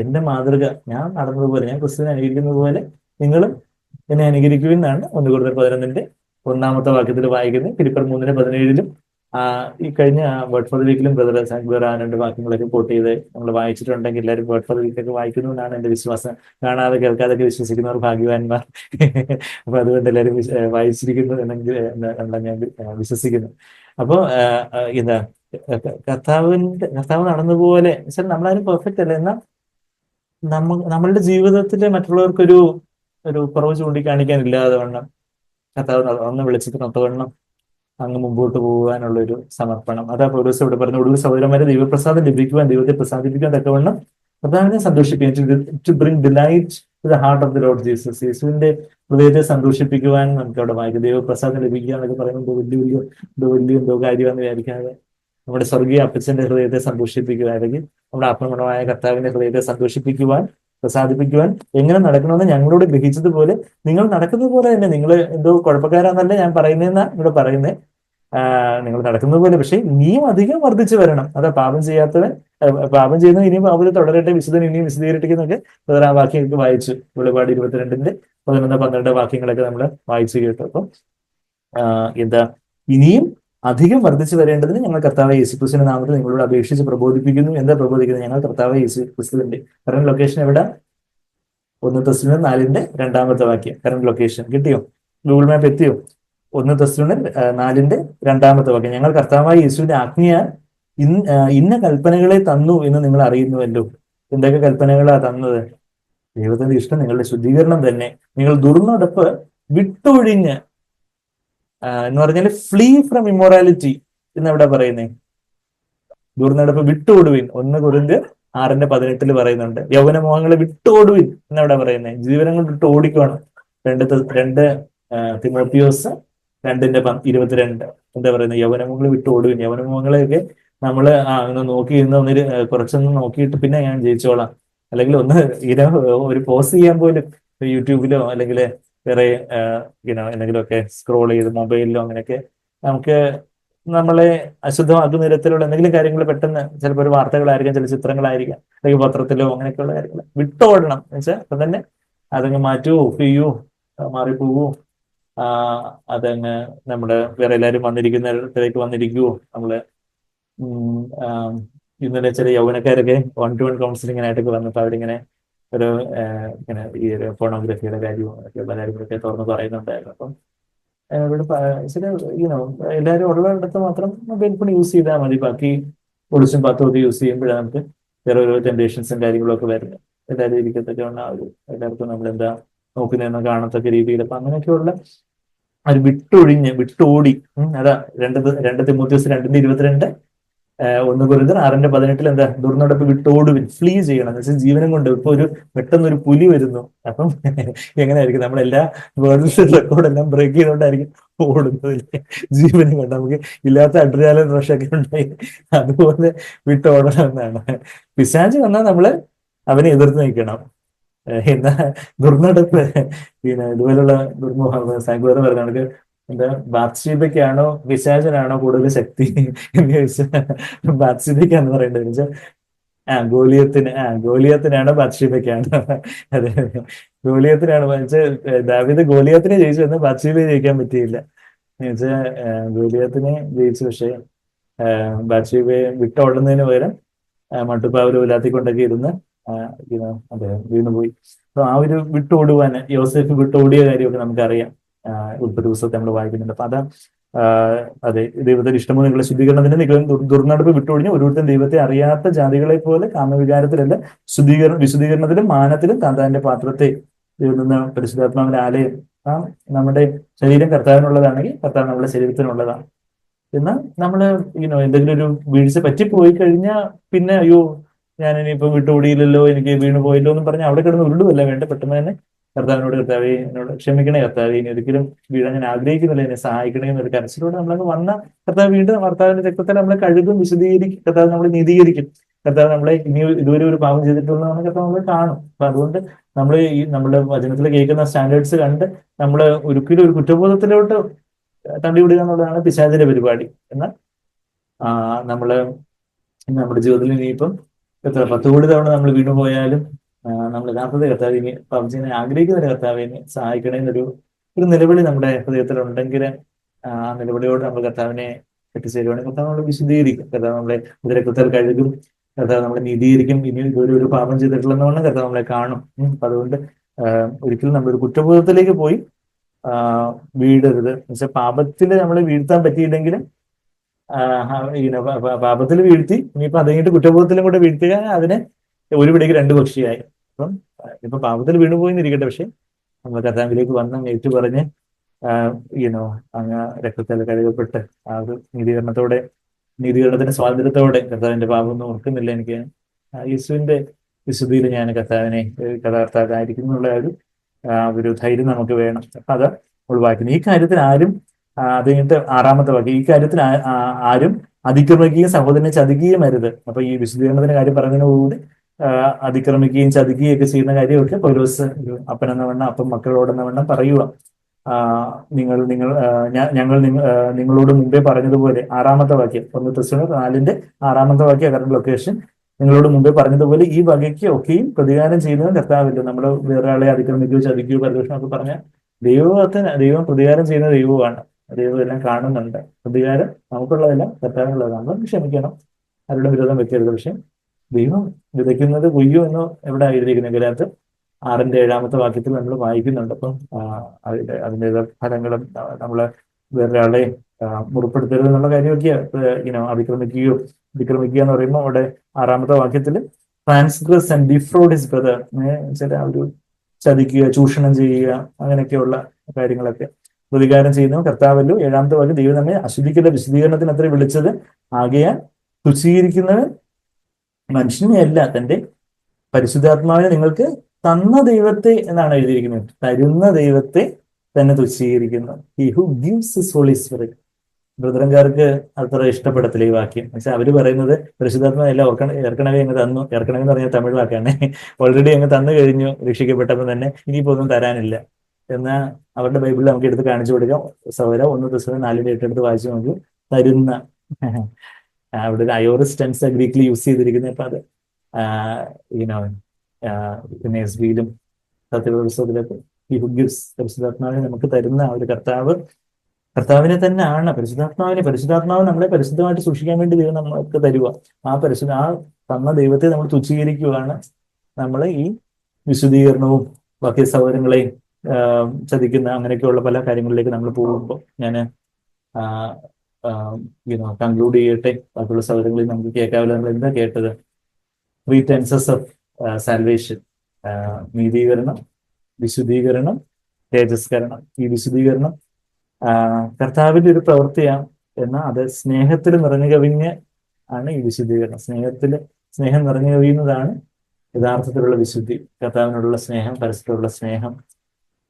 എന്റെ മാതൃക, ഞാൻ നടന്നതുപോലെ, ഞാൻ ക്രിസ്തുവിനെ അനുകരിക്കുന്നത് പോലെ നിങ്ങളും എന്നെ അനുകരിക്കുമെന്നാണ് 1 Corinthians 11:1 വാക്യത്തിൽ വായിക്കുന്നത്. ഫിലിപ്പിയർ 3:17 ഈ കഴിഞ്ഞ വേർഡ് ഫോർ ദ വീക്കിലും ബ്രദർ സാഗ്ബർ 2 വാക്യങ്ങളൊക്കെ കോട്ട് ചെയ്ത് നമ്മൾ വായിച്ചിട്ടുണ്ടെങ്കിൽ എല്ലാവരും വേർഡ് ഫോർ ദ വീക്കൊക്കെ വായിക്കുന്നു എന്നാണ് എന്റെ വിശ്വാസം. കാണാതെ കേൾക്കാതൊക്കെ വിശ്വസിക്കുന്നവർ ഭാഗ്യവാന്മാർ. അപ്പൊ അതുകൊണ്ട് എല്ലാവരും വായിച്ചിരിക്കുന്നു എന്നെങ്കിൽ ഞാൻ വിശ്വസിക്കുന്നു. അപ്പോ കർത്താവ് നടന്നതുപോലെ നമ്മളാരും പെർഫെക്റ്റ് അല്ല. എന്നാൽ നമ്മളുടെ ജീവിതത്തിലെ മറ്റുള്ളവർക്കൊരു കുറവ് ചൂണ്ടിക്കാണിക്കാനില്ലാതെ വണ്ണം കർത്താവ് ഒന്ന് വിളിച്ചിട്ടൊത്തവണ്ണം അങ്ങ് മുമ്പോട്ട് പോകാനുള്ളൊരു സമർപ്പണം. അതാ പൗലോസ് ഇവിടെ പറഞ്ഞു, ഒടുവിൽ സഹോദരന്മാരെ ദൈവപ്രസാദം ലഭിക്കുവാൻ, ദൈവത്തെ പ്രസാദിപ്പിക്കാൻ തക്കവണ്ണം കർത്താവിനെ സന്തോഷിപ്പിക്കാൻ, to bring delight to the heart of the Lord Jesus. യേശുവിന്റെ ഹൃദയത്തെ സന്തോഷിപ്പിക്കുവാൻ നമുക്ക് അവിടെ വായിക്കും. ദൈവപ്രസാദം ലഭിക്കുക എന്നൊക്കെ പറയുമ്പോൾ വലിയ കാര്യമാണെന്ന് വിചാരിക്കാതെ നമ്മുടെ സ്വർഗീയ അപ്പച്ചന്റെ ഹൃദയത്തെ സന്തോഷിപ്പിക്കുക, അല്ലെങ്കിൽ നമ്മുടെ ആത്മഗുണമായ കർത്താവിന്റെ ഹൃദയത്തെ സന്തോഷിപ്പിക്കുവാൻ, പ്രസാദിപ്പിക്കുവാൻ എങ്ങനെ നടക്കണമെന്ന് ഞങ്ങളോട് ഗ്രഹിച്ചതുപോലെ നിങ്ങൾ നടക്കുന്നത് പോലെ തന്നെ. നിങ്ങൾ എന്തോ കുഴപ്പക്കാരാന്നല്ല ഞാൻ പറയുന്നതെന്നാ ഇവിടെ പറയുന്നത്. നിങ്ങൾ നടക്കുന്നത് പോലെ, പക്ഷെ ഇനിയും അധികം വർദ്ധിച്ചു വരണം. അതാ പാപം പാപം ചെയ്യുന്നത് ഇനിയും പാപത്തിൽ തുടരട്ടെ, വിശുദ്ധൻ ഇനിയും വിശദീകരിക്കട്ടെ എന്നൊക്കെ ആ വാക്യമൊക്കെ വായിച്ചു. വെളിപാട് 22:11-12 വാക്യങ്ങളൊക്കെ നമ്മൾ വായിച്ചു കേട്ടു. അപ്പം ഇനിയും അധികം വർദ്ധിച്ചു വരേണ്ടതിന് ഞങ്ങൾ കർത്താവ് യേശുക്രിസ്തുവിന്റെ നാമത്തിൽ നിങ്ങളോട് അപേക്ഷിച്ച് പ്രബോധിപ്പിക്കുന്നു. എന്താ പ്രബോധിക്കുന്നത്? ഞങ്ങൾ കർത്താവ് യേശുക്രിസ്തുവിന്റെ കറന്റ് ലൊക്കേഷൻ എവിടെ? 1 Thessalonians 4:2 കറന്റ് ലൊക്കേഷൻ കിട്ടിയോ? ഗൂഗിൾ മാപ്പ് എത്തിയോ? 1 തെസ്സലോനിക്കർ 4:2 ഞങ്ങൾ കർത്താവായ യേശുവിന്റെ ആജ്ഞയാൽ ഇന്ന കൽപ്പനകളെ തന്നു എന്ന് നിങ്ങൾ അറിയുന്നുവല്ലോ. എന്തൊക്കെ കൽപ്പനകളാ തന്നത്? ദൈവത്തിന്റെ ഇഷ്ടം നിങ്ങളുടെ ശുദ്ധീകരണം തന്നെ. നിങ്ങൾ ദുർനടപ്പ് വിട്ടൊഴിഞ്ഞ് എന്ന് പറഞ്ഞാൽ ഫ്ലീ ഫ്രം ഇമ്മോറാലിറ്റി എന്ന് എവിടെ പറയുന്നേ? ദുർനടപ്പ് വിട്ടോടുവിൻ. 1 കൊരിന്ത്യർ 6:18 പറയുന്നുണ്ട്. യൗവനമോഹങ്ങളെ വിട്ടോടുവിൻ എന്നെവിടെ പറയുന്നത്? ജീവനം കൊണ്ട് വിട്ട് ഓടിക്കണം. 2 തിമോത്തിയോസ് 2:22 എന്താ പറയുന്നത്? യൗവനമോഹങ്ങളെ വിട്ട് ഓടുവിൻ. യൗവനമോഹങ്ങളെയൊക്കെ നമ്മള് ഒന്ന് നോക്കി ഇന്ന് കുറച്ചൊന്ന് നോക്കിയിട്ട് പിന്നെ ഞാൻ ജയിച്ചോളാം, അല്ലെങ്കിൽ ഒന്ന് ഇങ്ങനെ ഒരു പോസ്റ്റ് ചെയ്യാൻ പോലും യൂട്യൂബിലോ അല്ലെങ്കിൽ വേറെ എന്തെങ്കിലുമൊക്കെ സ്ക്രോൾ ചെയ്ത് മൊബൈലിലോ അങ്ങനെയൊക്കെ നമുക്ക് നമ്മളെ അശുദ്ധമാക്കുന്ന തരത്തിലുള്ള എന്തെങ്കിലും കാര്യങ്ങൾ പെട്ടെന്ന് ചിലപ്പോൾ ഒരു വാർത്തകളായിരിക്കാം, ചില ചിത്രങ്ങളായിരിക്കാം, അല്ലെങ്കിൽ പത്രത്തിലോ അങ്ങനെയൊക്കെയുള്ള കാര്യങ്ങൾ വിട്ടോടണം എന്ന് വെച്ചാൽ അപ്പൊ തന്നെ അതങ്ങ് മാറ്റുവോ, ഓഫ് ചെയ്യോ, മാറിപ്പോവോ, അതങ്ങ് നമ്മുടെ വേറെ എല്ലാവരും വന്നിരിക്കുന്നിടത്തേക്ക് വന്നിരിക്കുവോ. നമ്മള് ഇന്നലെ ചില യൗവനക്കാരൊക്കെ 1-to-1 കൗൺസിലിങ്ങിനായിട്ടൊക്കെ വന്നപ്പോൾ അവരിങ്ങനെ ഒരു ഇങ്ങനെ ഈ ഒരു ഫോണോഗ്രഫിയുടെ കാര്യവും ഒക്കെയുള്ള കാര്യങ്ങളൊക്കെ തുറന്ന് പറയുന്നുണ്ടായിരുന്നു. അപ്പം ഇവിടെ ചില എല്ലാവരും ഉള്ളിടത്ത് മാത്രം മൊബൈൽ ഫോൺ യൂസ് ചെയ്താൽ മതി. ബാക്കി ഒളിച്ചും പാത്തും ഒക്കെ യൂസ് ചെയ്യുമ്പോഴാണ് നമുക്ക് വേറെ ഓരോ ടെൻഡേഷൻസും കാര്യങ്ങളും ഒക്കെ വരുന്നത്. എല്ലാവരും ഇരിക്കത്തൊക്കെ ഉണ്ടാവും, എല്ലാവർക്കും നമ്മൾ എന്താ നോക്കുന്നതെന്ന് കാണത്തക്ക രീതിയിൽ. അപ്പൊ അങ്ങനെയൊക്കെയുള്ള ഒരു വിട്ടോടി. അതാ 2 തിമോത്തിയോസ് 2:22, 1 കൊരിന്ത്യർ 6:18 എന്താ? ദുർനടപ്പ് വിട്ടോടുവിൻ, ഫ്ലീ ചെയ്യണം എന്ന് വെച്ചാൽ ജീവനം കൊണ്ട്. ഇപ്പൊ പെട്ടെന്നൊരു പുലി വരുന്നു, അപ്പം എങ്ങനെയായിരിക്കും നമ്മളെല്ലാ വേൾഡ് റെക്കോർഡെല്ലാം ബ്രേക്ക് ചെയ്തുകൊണ്ടായിരിക്കും ഓടുന്നത്, ജീവനം കൊണ്ട്. നമുക്ക് ഇല്ലാത്ത അഡ്രിനാലിൻ റഷൊക്കെ ഉണ്ടായി. അതുപോലെ വിട്ടോടണം എന്നാണ്. പിശാച് വന്നാൽ നമ്മള് അവനെ എതിർത്ത് നിൽക്കണം. എന്നാ ദുർനടപ്പ് ഇതുപോലുള്ള ദുർമുഖം സാങ്കുവർ പറഞ്ഞ കണക്ക് എന്താ, ബാത്ഷീബയ്ക്കാണോ പിശാചിനാണോ കൂടുതൽ ശക്തി എന്ന് ചോദിച്ചാൽ ബാത്ഷീബയ്ക്കാന്ന് പറയേണ്ടത് വെച്ചാൽ ഗോലിയത്തിനാണോ ബാത്ഷീബയ്ക്കാണോ? അതെ, ഗോലിയത്തിനാണ്. വെച്ചാൽ ദാവീദ് ഗോലിയത്തിനെ ജയിച്ചു വന്നാൽ ബാത്ഷീബയെ ജയിക്കാൻ പറ്റിയില്ല എന്ന് വെച്ചാൽ ഗോലിയത്തിനെ ജയിച്ചു. പക്ഷേ ബാത്ഷീബയെ വിട്ടോടുന്നതിന് പകരം മട്ടുപ്പാവര് ഉലാത്തിക്കൊണ്ടൊക്കെ ഇരുന്ന് അദ്ദേഹം വീണുപോയി. അപ്പൊ ആ ഒരു വിട്ടോടുവാൻ യോസേഫ് വിട്ടോടിയ കാര്യമൊക്കെ നമുക്കറിയാം. ഉൽപ്പത്തി പുസ്തകത്തെ നമ്മൾ വായിക്കുന്നുണ്ട്. അപ്പൊ അതാ അതെ, ദൈവത്തിന്റെ ഇഷ്ടമോ നിങ്ങളുടെ ശുദ്ധീകരണത്തിന് നിങ്ങൾ ദുർനടപ്പ് വിട്ടൊഴിഞ്ഞ് ഓരോരുത്തരും ദൈവത്തെ അറിയാത്ത ജാതികളെ പോലെ കാമവികാരത്തിലല്ല വിശുദ്ധീകരണത്തിലും മാനത്തിലും താന്റെ പാത്രത്തെ ദൈവം പരിശുദ്ധാത്മാവിന്റെ ആലയം. നമ്മുടെ ശരീരം കർത്താവിനുള്ളതാണെങ്കിൽ കർത്താവ് നമ്മുടെ ശരീരത്തിനുള്ളതാണ്. എന്നാൽ നമ്മള് എന്തെങ്കിലും ഒരു വീഴ്ച പറ്റിപ്പോയി കഴിഞ്ഞാൽ പിന്നെ അയ്യോ ഞാൻ ഇനിയിപ്പോ വിട്ടുകൂടിയില്ലല്ലോ, എനിക്ക് വീണു പോയല്ലോ എന്നും പറഞ്ഞ് അവിടെ കിടന്ന് ഉരുളുമല്ല വേണ്ട. പെട്ടെന്ന് തന്നെ കർത്താവിനോട്, കർത്താവെ എന്നോട് ക്ഷമിക്കണേ കർത്താവെ, ഇനി ഒരിക്കലും വീഴാൻ ഞാൻ ആഗ്രഹിക്കുന്നില്ല, എന്നെ സഹായിക്കണേ എന്നൊരു കരച്ചിലൂടെ നമ്മളങ്ങ് വന്ന കർത്താവ് വീണ്ടും കർത്താവിന്റെ രക്തത്തിൽ നമ്മളെ കഴുകും, വിശദീകരിക്കും. കർത്താവ് നമ്മളെ നീതീകരിക്കും. കർത്താവ് നമ്മളെ ഇനി ഇതുവരെ ഒരു പാപം ചെയ്തിട്ടുള്ളതാണ് കർത്താവ് നമ്മളെ കാണും. അപ്പൊ അതുകൊണ്ട് നമ്മൾ നമ്മുടെ വചനത്തിൽ കേൾക്കുന്ന സ്റ്റാൻഡേർഡ്സ് കണ്ട് നമ്മള് ഒരിക്കലും ഒരു കുറ്റബോധത്തിലോട്ട് തള്ളിവിടുക എന്നുള്ളതാണ് പിശാചിന്റെ പരിപാടി. എന്നാൽ നമ്മള് നമ്മുടെ ജീവിതത്തിൽ ഇനിയിപ്പം എത്ര 10 കോടി തവണ നമ്മൾ വീണുപോയാലും നമ്മൾ യഥാർത്ഥത്തിൽ കർത്താവ് ഇനി പാപം ചെയ്യാൻ ആഗ്രഹിക്കുന്ന കർത്താവിനെ സഹായിക്കണേ ഒരു നിലവിളി നമ്മുടെ ഹൃദയത്തിൽ ഉണ്ടെങ്കിൽ ആ നിലവിളിയോട് നമ്മൾ കർത്താവിനെ എത്തിച്ചേരുവാണെങ്കിൽ കർത്താവ് നമ്മളെ വിശദീകരിക്കും. കർത്താവ് നമ്മളെ രക്തത്തിൽ കഴുകും. കർത്താവ് നമ്മളെ നീതീകരിക്കും. ഇനി ഇതുവരെ ഒരു പാപം ചെയ്തിട്ടില്ലെന്നോണം കർത്താവ് നമ്മളെ കാണും. അപ്പൊ അതുകൊണ്ട് ഒരിക്കലും നമ്മളൊരു കുറ്റബോധത്തിലേക്ക് പോയി വീഴരുത്. എന്നുവെച്ചാൽ പാപത്തിൽ നമ്മളെ വീഴ്ത്താൻ പറ്റിയില്ലെങ്കിലും പാപത്തിൽ വീഴ്ത്തി ഇനിയിപ്പോ അത് കഴിഞ്ഞിട്ട് കുറ്റബോധത്തിലും കൂടെ വീഴ്ത്തുക, അതിന് ഒരു പിടിക്ക് 2 പക്ഷിയായി. അപ്പം ഇപ്പൊ പാപത്തിൽ വീണുപോയിന്നിരിക്കട്ടെ, പക്ഷെ നമ്മൾ കർത്താവിലേക്ക് വന്ന് ഏറ്റു പറഞ്ഞ് അങ്ങ് രക്തത്തിൽ കഴുകപ്പെട്ട് ആ ഒരു നീതീകരണത്തിന്റെ സ്വാതന്ത്ര്യത്തോടെ കർത്താവിന്റെ പാപമൊന്നും ഓർക്കുന്നില്ല, എനിക്ക് യേശുവിന്റെ വിശുദ്ധിയിൽ ഞാൻ കർത്താവിനെ കഥാർത്ഥാകായിരിക്കും എന്നുള്ള ഒരു ധൈര്യം നമുക്ക് വേണം. അപ്പൊ അത് ഒഴിവാക്കുന്നു. ഈ കാര്യത്തിൽ ആരും അത് കഴിഞ്ഞിട്ട് 6-ാമത്തെ വാക്യം, ഈ കാര്യത്തിൽ ആരും അതിക്രമിക്കുകയും സഹോദരനെ ചതിക്കുകയും അരുത്. അപ്പൊ ഈ വിശുദ്ധീകരണത്തിന്റെ കാര്യം പറഞ്ഞതിനോടുകൂടി അതിക്രമിക്കുകയും ചതിക്കുകയും ഒക്കെ ചെയ്യുന്ന കാര്യമൊക്കെ പൗലോസ് അപ്പനെന്ന വണ്ണം അപ്പം മക്കളോടെന്ന വണ്ണം പറയുക. ഞങ്ങൾ നിങ്ങളോട് മുമ്പേ പറഞ്ഞതുപോലെ 6-ാമത്തെ വാക്യം 1 തെസ്സലോനിക്കർ 4:6 വാക്യം കറണ്ട് ലൊക്കേഷൻ. നിങ്ങളോട് മുമ്പേ പറഞ്ഞതുപോലെ ഈ വകയ്ക്ക് ഒക്കെയും പ്രതികാരം ചെയ്യുന്നവൻ കർത്താവില്ല. നമ്മൾ വേറൊരാളെ അതിക്രമിക്കുകയോ ചതിക്കുകയോ പരിദോഷം ഒക്കെ പറഞ്ഞാൽ ദൈവം പ്രതികാരം ചെയ്യുന്ന ദൈവമാണ്. ദൈവം എല്ലാം കാണുന്നുണ്ട്. പ്രതികാരം നമുക്കുള്ളതല്ല, കർത്താവിനുള്ളതാണ്. നമ്മൾ ക്ഷമിക്കണം, ആരുടെ വിരോധം വെക്കരുത്. പക്ഷെ ദൈവം വിതയ്ക്കുന്നത് കൊയ്യോ എന്നോ എവിടെ എഴുതിയിരിക്കുന്നത്? ഗലാത്യർ 6-7 വാക്യത്തിൽ നമ്മൾ വായിക്കുന്നുണ്ട്. അപ്പം അതിന്റെ ഫലങ്ങളും നമ്മൾ വേറൊരാളെ മുറിപ്പെടുത്തരുത് എന്നുള്ള കാര്യമൊക്കെയാ. അതിക്രമിക്കുക എന്ന് പറയുമ്പോൾ അവിടെ 6 വാക്യത്തിൽ ട്രാൻസ്ഗ്രസ് ആൻഡ് ഡിഫ്രോഡ് ഹിസ് ബ്രദർ, ചില ഒരു ചതിക്കുക, ചൂഷണം ചെയ്യുക, അങ്ങനെയൊക്കെയുള്ള കാര്യങ്ങളൊക്കെ പ്രതികാരം ചെയ്യുന്നു കർത്താവല്ലോ. 7 വാക്യം, ദൈവം നമ്മെ അശുദ്ധിക്കുന്ന വിശദീകരണത്തിന് അത്ര വിളിച്ചത് ആകയാൽ തുച്ഛീകരിക്കുന്നവൻ മനുഷ്യനെ അല്ല, തന്റെ പരിശുദ്ധാത്മാവിനെ നിങ്ങൾക്ക് തന്ന ദൈവത്തെ എന്നാണ് എഴുതിയിരിക്കുന്നത്. തരുന്ന ദൈവത്തെ തന്നെ തുച്ഛീകരിക്കുന്നു. He who gives his Holy Spirit. ബ്രദറൻകാർക്ക് അത്ര ഇഷ്ടപ്പെടത്തില്ല ഈ വാക്യം. പക്ഷെ അവര് പറയുന്നത് പരിശുദ്ധാത്മാവെല്ലാം ഏർക്കണവേ അങ്ങ് തന്നു. ഏർക്കണവേ എന്ന് പറഞ്ഞാൽ തമിഴ് വാക്കാണ്. ഓൾറെഡി അങ്ങ് തന്നു കഴിഞ്ഞു രക്ഷിക്കപ്പെട്ടപ്പോൾ തന്നെ, ഇനിയിപ്പോ ഒന്നും തരാനില്ല. എന്നാൽ അവരുടെ ബൈബിളിൽ നമുക്ക് എടുത്ത് കാണിച്ചു കൊടുക്കാം. സഹോദര 1 Thessalonians 4:8 എടുത്ത് വായിച്ചു നോക്കൂ. തരുന്ന, അവിടെ ഒരു അയോറിസ് ടെൻസ് ഗ്രീക്കിൽ യൂസ് ചെയ്തിരിക്കുന്നത്. അപ്പൊ അത് യുനോ പിന്നെ എസ്ബിയിലും സത്യപ്രവസ്തത്തിലൊക്കെ ഈ ഹു ഗിവ്സ്, പരിശുദ്ധാത്മാവിനെ നമുക്ക് തരുന്ന ഒരു കർത്താവിനെ തന്നെയാണ്. പരിശുദ്ധാത്മാവ് നമ്മളെ പരിശുദ്ധമായിട്ട് സൂക്ഷിക്കാൻ വേണ്ടി ദൈവം നമ്മൾക്ക് തരുക. ആ തന്ന ദൈവത്തെ നമ്മൾ തുച്ഛീകരിക്കുകയാണ്. നമ്മൾ ഈ വിശുദ്ധീകരണവും ബാക്കി സഹോദരങ്ങളെയും ചതിക്കുന്ന അങ്ങനെയൊക്കെയുള്ള പല കാര്യങ്ങളിലേക്ക് നമ്മൾ പോകുമ്പോൾ ഞാൻ കൺക്ലൂഡ് ചെയ്യട്ടെ. ബാക്കിയുള്ള സഹോദരങ്ങളിൽ നമുക്ക് കേൾക്കാവില്ല. നമ്മൾ എന്താ കേട്ടത്? 3 tenses ഓഫ് സാൽവേഷൻ: നീതീകരണം, വിശുദ്ധീകരണം, തേജസ്കരണം. ഈ വിശുദ്ധീകരണം കർത്താവിന്റെ ഒരു പ്രവൃത്തിയാണ്. എന്നാൽ അത് സ്നേഹത്തിൽ നിറഞ്ഞു കവിഞ്ഞ് ആണ് ഈ വിശുദ്ധീകരണം. സ്നേഹം നിറഞ്ഞു കവിയുന്നതാണ് യഥാർത്ഥത്തിലുള്ള വിശുദ്ധി. കർത്താവിനോടുള്ള സ്നേഹം, പരസ്പരമുള്ള സ്നേഹം.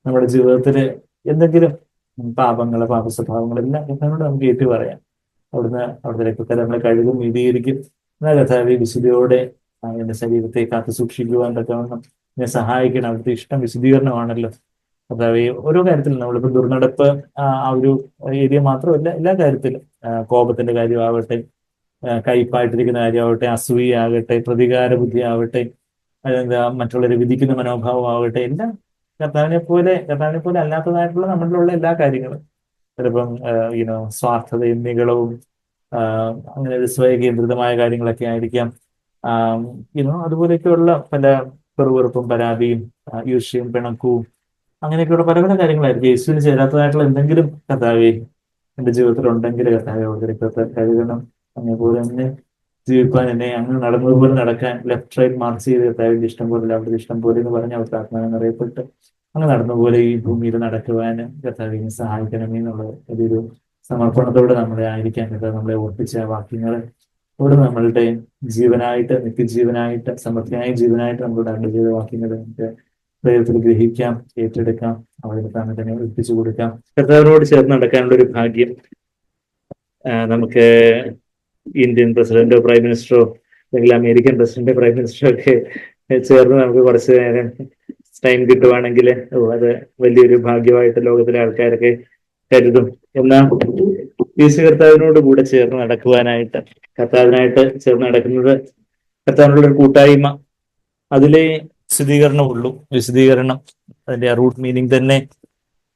നമ്മുടെ ജീവിതത്തിൽ എന്തെങ്കിലും പാപസ്വഭാവങ്ങളെല്ലാം കർത്താവിനോട് നമുക്ക് ഏറ്റു പറയാം. അവിടുത്തെ രക്തത്തെ നമ്മളെ കഴുകും, നീതീകരിക്കും. എന്നാൽ കർത്താവ് വിശുദ്ധിയോടെ എന്റെ ശരീരത്തെ കാത്തു സൂക്ഷിക്കുവാൻ തക്കവണ്ണം എന്നെ സഹായിക്കണം. അവിടുത്തെ ഇഷ്ടം വിശുദ്ധീകരണമാണല്ലോ. കർത്താവ് ഓരോ കാര്യത്തിലും നമ്മളിപ്പോ ദുർനടപ്പ് ഒരു ഏരിയ മാത്രമല്ല, എല്ലാ കാര്യത്തിലും, കോപത്തിന്റെ കാര്യമാവട്ടെ, കയ്പായിട്ടിരിക്കുന്ന കാര്യമാവട്ടെ, അസൂയാകട്ടെ, പ്രതികാര ബുദ്ധി ആവട്ടെ, മറ്റുള്ളവരെ വിധിക്കുന്ന മനോഭാവം ആവട്ടെ, എല്ലാം കർത്താവിനെ പോലെ അല്ലാത്തതായിട്ടുള്ള നമ്മളിലുള്ള എല്ലാ കാര്യങ്ങളും, ചിലപ്പം സ്വാർത്ഥതയും നികളവും അങ്ങനെ സ്വയകേന്ദ്രിതമായ കാര്യങ്ങളൊക്കെ ആയിരിക്കാം. അതുപോലെയൊക്കെയുള്ള പല പെറുവെറുപ്പും പരാതിയും ഈർഷ്യയും പിണക്കവും അങ്ങനെയൊക്കെയുള്ള പല പല കാര്യങ്ങളായിരിക്കും. യേശുവിന് ചേരാത്തതായിട്ടുള്ള എന്തെങ്കിലും കർത്താവേ എന്റെ ജീവിതത്തിൽ ഉണ്ടെങ്കിൽ കർത്താവെ അവതരിക്കത്തെ കരുതണം. അതേപോലെ തന്നെ ജീവിക്കാൻ എന്നെ അങ്ങ് നടന്നതുപോലെ നടക്കാൻ ലെഫ്റ്റ് റൈറ്റ് മാർച്ച് ചെയ്ത് കർത്താവിന്റെ ഇഷ്ടം പോലെ അവിടുത്തെ ഇഷ്ടം പോലെ എന്ന് പറഞ്ഞ് അവിടുത്തെ ആത്മാവിനെ അറിയപ്പെട്ട് അങ്ങ് നടന്നപോലെ ഈ ഭൂമിയിൽ നടക്കുവാൻ കർത്താവിനെ സഹായിക്കണമേ എന്നുള്ളത് ഒരു സമർപ്പണത്തോടെ നമ്മളെ ആയിരിക്കാൻ കർത്താവ് നമ്മളെ ഓർപ്പിച്ച വാക്യങ്ങൾ ഇവിടെ നമ്മളുടെ ജീവനായിട്ട്, നിത്യജീവനായിട്ട്, സമൃദ്ധിയായ ജീവനായിട്ട് നമ്മളുടെ അരുടെ ചെയ്ത വാക്യങ്ങൾ നമുക്ക് ദൈവത്തിൽ ഗ്രഹിക്കാം, ഏറ്റെടുക്കാം, അവരുടെ തന്നെ എത്തിച്ചു കൊടുക്കാം. കർത്താവിനോട് ചേർന്ന് നടക്കാനുള്ള ഒരു ഭാഗ്യം നമുക്ക് ഇന്ത്യൻ പ്രസിഡന്റോ പ്രൈം മിനിസ്റ്ററോ അല്ലെങ്കിൽ അമേരിക്കൻ പ്രസിഡന്റോ പ്രൈം മിനിസ്റ്ററോ ഒക്കെ ചേർന്ന് നമുക്ക് കുറച്ച് നേരം ടൈം കിട്ടുവാണെങ്കിൽ അത് വലിയൊരു ഭാഗ്യമായിട്ട് ലോകത്തിലെ ആൾക്കാരൊക്കെ കരുതും. എന്നാൽ യേശു കർത്താവിനോട് കൂടെ ചേർന്ന് നടക്കുവാനായിട്ട്, കർത്താവിനായിട്ട് ചേർന്ന് നടക്കുന്നത് കർത്താവിനുള്ള ഒരു കൂട്ടായ്മ, അതിലെ വിശദീകരണമുള്ളൂ. വിശദീകരണം അതിന്റെ റൂട്ട് മീനിങ് തന്നെ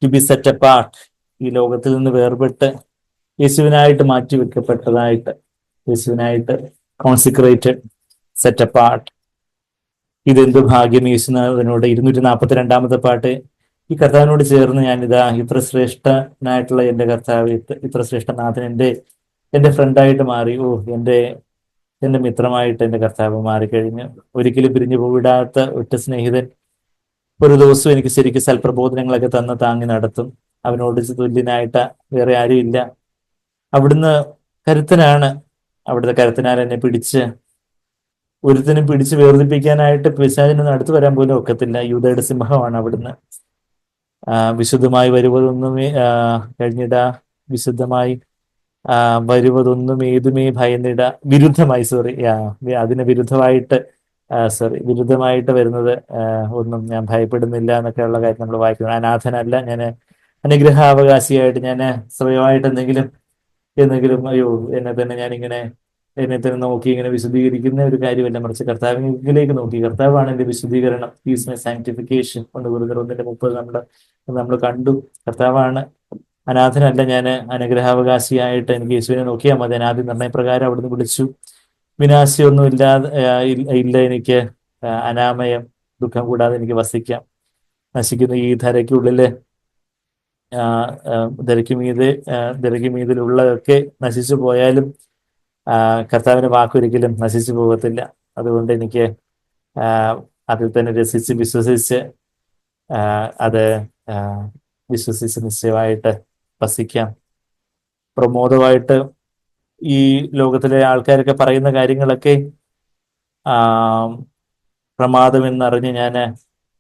ടു ബി സെറ്റ് അപ്പാർട്ട്, ഈ ലോകത്തിൽ നിന്ന് വേർപെട്ട് യേശുവിനായിട്ട് മാറ്റിവെക്കപ്പെട്ടതായിട്ട്, യേശുവിനായിട്ട് കോൺസിക്രേറ്റഡ്, സെറ്റ് അപ്പാർട്ട്. ഇതെന്ത് ഭാഗ്യം! യേശുനാഥനോട് 242 പാട്ട്, ഈ കർത്താവിനോട് ചേർന്ന് ഞാനിതാ ഇത്ര ശ്രേഷ്ഠനായിട്ടുള്ള എന്റെ കർത്താവ്, ഇത്ര ശ്രേഷ്ഠനാഥൻ എന്റെ ഫ്രണ്ടായിട്ട് മാറി. എന്റെ മിത്രമായിട്ട് എന്റെ കർത്താവ് മാറിക്കഴിഞ്ഞു. ഒരിക്കലും പിരിഞ്ഞു പോവിടാത്ത ഒറ്റ സ്നേഹിതൻ. ഒരു ദിവസവും എനിക്ക് ശരിക്കും സൽപ്രബോധനങ്ങളൊക്കെ തന്ന് താങ്ങി നടത്തും. അവനോട് തുല്യനായിട്ട് വേറെ ആരും ഇല്ല. അവിടുന്ന് കരുത്തനാണ്. അവിടുത്തെ കരുത്തനാൽ എന്നെ ഒരുത്തിനും പിടിച്ച് വേർതിപ്പിക്കാനായിട്ട് പിശാചിനൊന്നും അടുത്ത് വരാൻ പോലും ഒക്കത്തില്ല. യൂദയുടെ സിംഹമാണ് അവിടുന്ന്. വിശുദ്ധമായി വരുവതൊന്നുമേ വിശുദ്ധമായി വരുവതൊന്നും ഏതുമേ ഭയന്നിട, അതിന് വിരുദ്ധമായിട്ട് വരുന്നത് ഒന്നും ഞാൻ ഭയപ്പെടുന്നില്ല എന്നൊക്കെയുള്ള കാര്യം നമ്മൾ വായിക്കണം. അനാഥനല്ല ഞാൻ, അനുഗ്രഹാവകാശിയായിട്ട് ഞാൻ സ്വയമായിട്ട് എന്തെങ്കിലും അയ്യോ എന്നെ തന്നെ നോക്കി ഇങ്ങനെ വിശദീകരിക്കുന്ന ഒരു കാര്യമല്ല, മറിച്ച് കർത്താവിലേക്ക് നോക്കി. കർത്താവാണ് എന്റെ വിശുദ്ധീകരണം. Is my sanctification. 1 Corinthians 1:30 നമ്മൾ കണ്ടു. കർത്താവാണ്. അനാഥനല്ല ഞാൻ, അനുഗ്രഹാവകാശിയായിട്ട് എനിക്ക് യേശുവിനെ നോക്കിയാൽ മതി. അനാഥ നിർണയപ്രകാരം അവിടുന്ന് വിളിച്ചു. വിനാശിയൊന്നും ഇല്ല എനിക്ക്, അനാമയം ദുഃഖം കൂടാതെ എനിക്ക് വസിക്കാം. നശിക്കുന്ന ഈ ധരയ്ക്കുള്ളില് ധരയ്ക്ക് മീതിലുള്ളതൊക്കെ നശിച്ചു പോയാലും കർത്താവിന്റെ വാക്കൊരിക്കലും നശിച്ചു പോകത്തില്ല. അതുകൊണ്ട് എനിക്ക് അതിൽ തന്നെ രസിച്ച് വിശ്വസിച്ച് അത് വിശ്വസിച്ച് നിശ്ചയമായിട്ട് വസിക്കാം. പ്രമോദമായിട്ട് ഈ ലോകത്തിലെ ആൾക്കാരൊക്കെ പറയുന്ന കാര്യങ്ങളൊക്കെ പ്രമാദമെന്നറിഞ്ഞ് ഞാൻ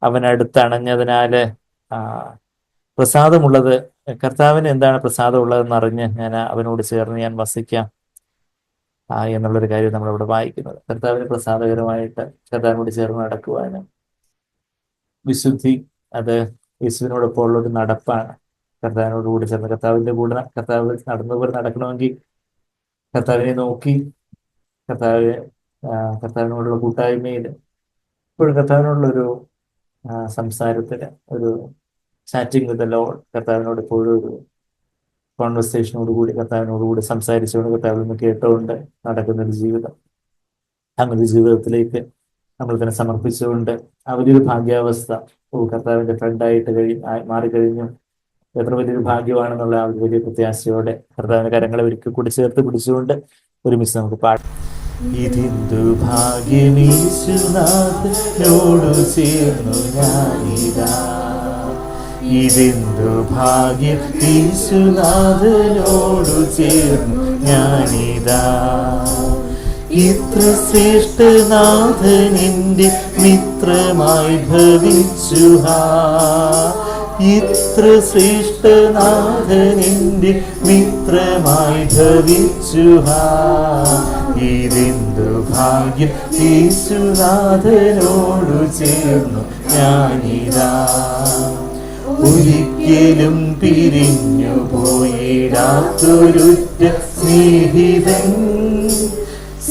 അവനടുത്തണഞ്ഞതിനാല് പ്രസാദമുള്ളത്, കർത്താവിന് എന്താണ് പ്രസാദമുള്ളതെന്നറിഞ്ഞ് ഞാൻ അവനോട് ചേർന്ന് ഞാൻ വസിക്കാം എന്നുള്ളൊരു കാര്യം നമ്മളിവിടെ വായിക്കുന്നത്. കർത്താവിന് പ്രസാദകരമായിട്ട് കർത്താവിനോട് ചേർന്ന് നടക്കുവാനും വിശുദ്ധി, അത് യേശുവിനോടൊപ്പം ഉള്ളൊരു നടപ്പാണ്. കർത്താവിനോട് കൂടി ചേർന്ന് കർത്താവിന്റെ കൂടെ കർത്താവ് നടന്നതുപോലെ നടക്കണമെങ്കിൽ കർത്താവിനെ നോക്കി കർത്താവിനോടുള്ള കൂട്ടായ്മയിൽ ഇപ്പോഴും കർത്താവിനോടുള്ളൊരു സംസാരത്തിന്, ഒരു ചാറ്റിംഗ് വിത്ത് ദ ലോർഡ്, കർത്താവിനോട് ഇപ്പോഴും ഒരു കോൺവെർസേഷനോടുകൂടി കർത്താവിനോടുകൂടി സംസാരിച്ചുകൊണ്ട് കർത്താവിൽ നിന്ന് കേട്ടുകൊണ്ട് നടക്കുന്നൊരു ജീവിതം, അങ്ങനൊരു ജീവിതത്തിലേക്ക് നമ്മൾ തന്നെ സമർപ്പിച്ചുകൊണ്ട് ആ വലിയൊരു ഭാഗ്യാവസ്ഥ, കർത്താവിന്റെ ഫ്രണ്ടായിട്ട് മാറിക്കഴിഞ്ഞു, എത്ര വലിയൊരു ഭാഗ്യമാണെന്നുള്ള ആ ഒരു വലിയ പ്രത്യാശയോടെ കർത്താവിന്റെ കരങ്ങളെ ഒരിക്കൽ കൂടി ചേർത്ത് പിടിച്ചുകൊണ്ട് ഒരുമിച്ച് നമുക്ക് പാടാം. ഇതിന്തു ഭാഗ്യമീശുനാഥനോടു ചേർന്നു ഞാനിതാ, ഇതെന്തു ഭാഗ്യം യേശുനാഥനോടു ചേർന്നു ഞാനിതാ, ഇത്ര ശ്രേഷ്ഠനാഥനെന്റെ മിത്രമായി ഭവിച്ചു, ഇത്ര ശ്രേഷ്ഠനാഥനെന്റെ മിത്രമായി ഭവിച്ചു, ഇതെന്തു ഭാഗ്യം യേശുനാഥനോടു ചേർന്നു ഞാനിതാ, ഒരിക്കലും പിരിഞ്ഞു പോയിടാത്തൊരുറ്റ സ്നേഹിതൻ,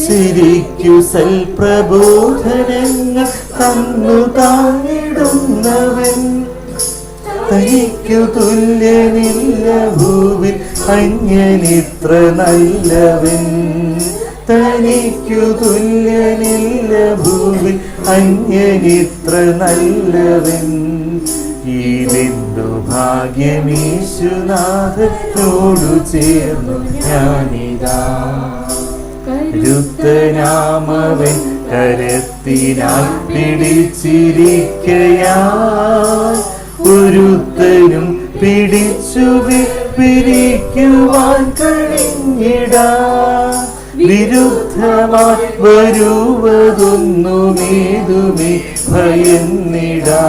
ശരിക്കു സൽപ്രബോധനങ്ങൾ തന്നു താങ്ങിടുന്നവൻ, തനിക്കു തുല്യനില്ല ഭൂവിൽ അന്യനിത്ര നല്ലവൻ, തനിക്കു തുല്യനില്ല ഭൂവിൽ അന്യനിത്ര നല്ലവൻ, ഇതെന്തു ഭാഗ്യമീശുനാഥനോടു ചേർന്നു ഞാനിതാ, കരുത്തനാമവൻ കരത്തിനാൽ പിടിച്ചിരിക്കയാൽ, ഒരുത്തനും പിടിച്ചു പിരിക്കുവാൻ കഴിഞ്ഞിടാ, വിരുദ്ധമായി വരുവതൊന്നുമേതുമേ ഭയന്നിടാ,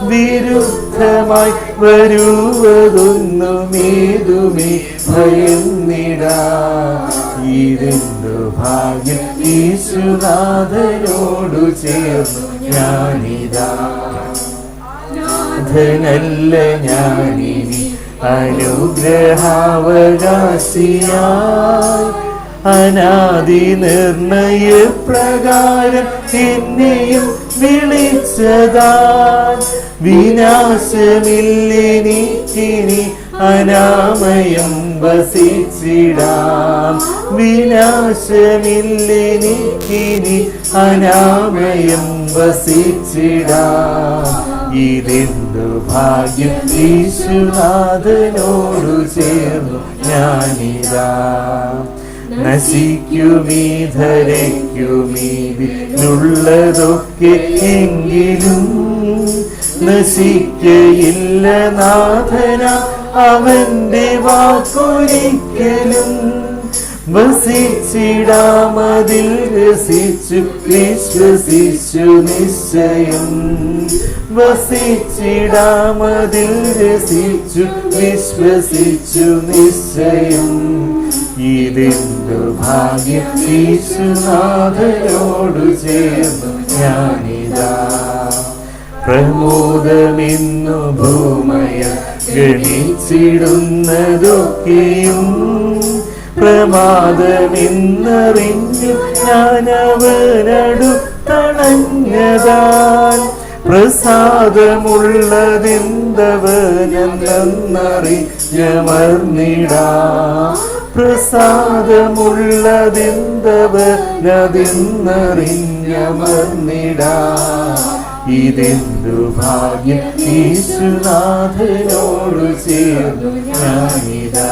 വിരുദ്ധമായി വരുവതൊന്നുമേതുമേ ഭയന്നിടാ, ഇതെന്തു ഭാഗ്യം യേശുനാഥനോടു ചേർന്നു ഞാനിതാ, ധനല്ല ഞാനിനി അനുഗ്രഹാവകാശിയായി, അനാദി നിർണയ പ്രകാരം എന്നെയും വിളിച്ചതാൻ, വിനാശമില്ലെനിക്കിനി അനാമയം വസിച്ചിടാം, വിനാശമില്ലെനിക്കിനി അനാമയം വസിച്ചിടാം, ഇതെന്തു ഭാഗ്യം യേശുനാഥനോടു ചേർന്നു ഞാനിതാ, നശിക്കുമീ ധരയ്ക്കുമീതിലുള്ളതൊക്കെ എങ്കിലും നശിക്കയില്ല നാഥന അവന്റെ വാക്കൊരിക്കലും, വസിച്ചിടാമതിൽ രസിച്ചു വിശ്വസിച്ചു നിശ്ചയം, വസിച്ചിടാമതിൽ രസിച്ചു വിശ്വസിച്ചു നിശ്ചയം, ഇതെന്തു ഭാഗ്യം യേശുനാഥനോടു ചേർന്നു ഞാനിതാ, പ്രമോദമെന്നു ഭൂമയ ഗണിച്ചിടുന്നതൊക്കെയും പ്രമാദമെന്നറിഞ്ഞു ഞാനവനടുത്തണഞ്ഞതാൽ, പ്രസാദമുള്ളതെന്തവനെന്നറിഞ്ഞമർന്നിടാ, പ്രസാദമുള്ളതെന്തവനതെന്നറിഞ്ഞമർന്നിടാ, ഇതെന്തു ഭാഗ്യം യേശുനാഥനോട് ചേർന്നു ഞാനിതാ.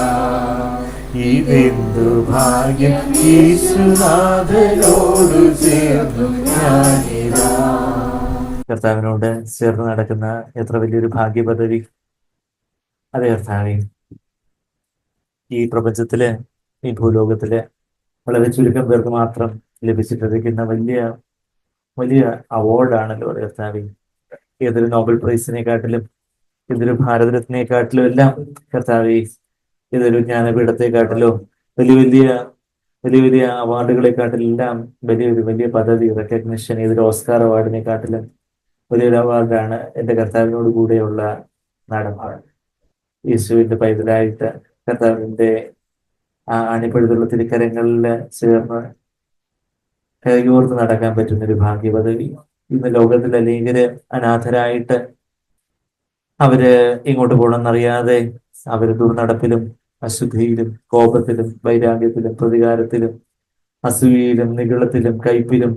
ഇതെന്തു ഭാഗ്യം യേശുനാഥനോട് ചേർന്നു ഞാനിതാ. കർത്താവിനോട് ചേർന്ന് നടക്കുന്ന എത്ര വലിയൊരു ഭാഗ്യപദവി. അതെ കർത്താവേ, ഈ പ്രപഞ്ചത്തില്, ഈ ഭൂലോകത്തില് വളരെ ചുരുക്കം പേർക്ക് മാത്രം ലഭിച്ചിട്ടിരിക്കുന്ന വലിയ വലിയ അവാർഡാണല്ലോ കർത്താവേ. ഏതൊരു നോബൽ പ്രൈസിനെക്കാട്ടിലും, ഏതൊരു ഭാരതരത്നയെക്കാട്ടിലും എല്ലാം കർത്താവേ, ഏതൊരു ജ്ഞാനപീഠത്തെക്കാട്ടിലോ വലിയ വലിയ വലിയ വലിയ അവാർഡുകളെക്കാട്ടിലെല്ലാം വലിയ പദവി, റെക്കഗ്നിഷൻ, ഏതൊരു ഓസ്കാർ അവാർഡിനെക്കാട്ടിലും വലിയൊരു അവാർഡാണ് എൻ്റെ കർത്താവിനോട് കൂടെയുള്ള നടപ്പാട്. യേശുവിന്റെ പൈതലായിട്ട് കർത്താവിന്റെ ആ അണിപഴുതുള്ള തിരുക്കരങ്ങളിൽ ചേർന്ന് കൈകോർത്ത് നടക്കാൻ പറ്റുന്ന ഒരു ഭാഗ്യപദവി. ഇന്ന് ലോകത്തിൽ അനേകര് അനാഥരായിട്ട് അവര് ഇങ്ങോട്ട് പോകണമെന്നറിയാതെ അവര് ദുർനടപ്പിലും അശുദ്ധിയിലും കോപത്തിലും വൈരാഗ്യത്തിലും പ്രതികാരത്തിലും അസൂയയിലും നിഗളത്തിലും കയ്പിലും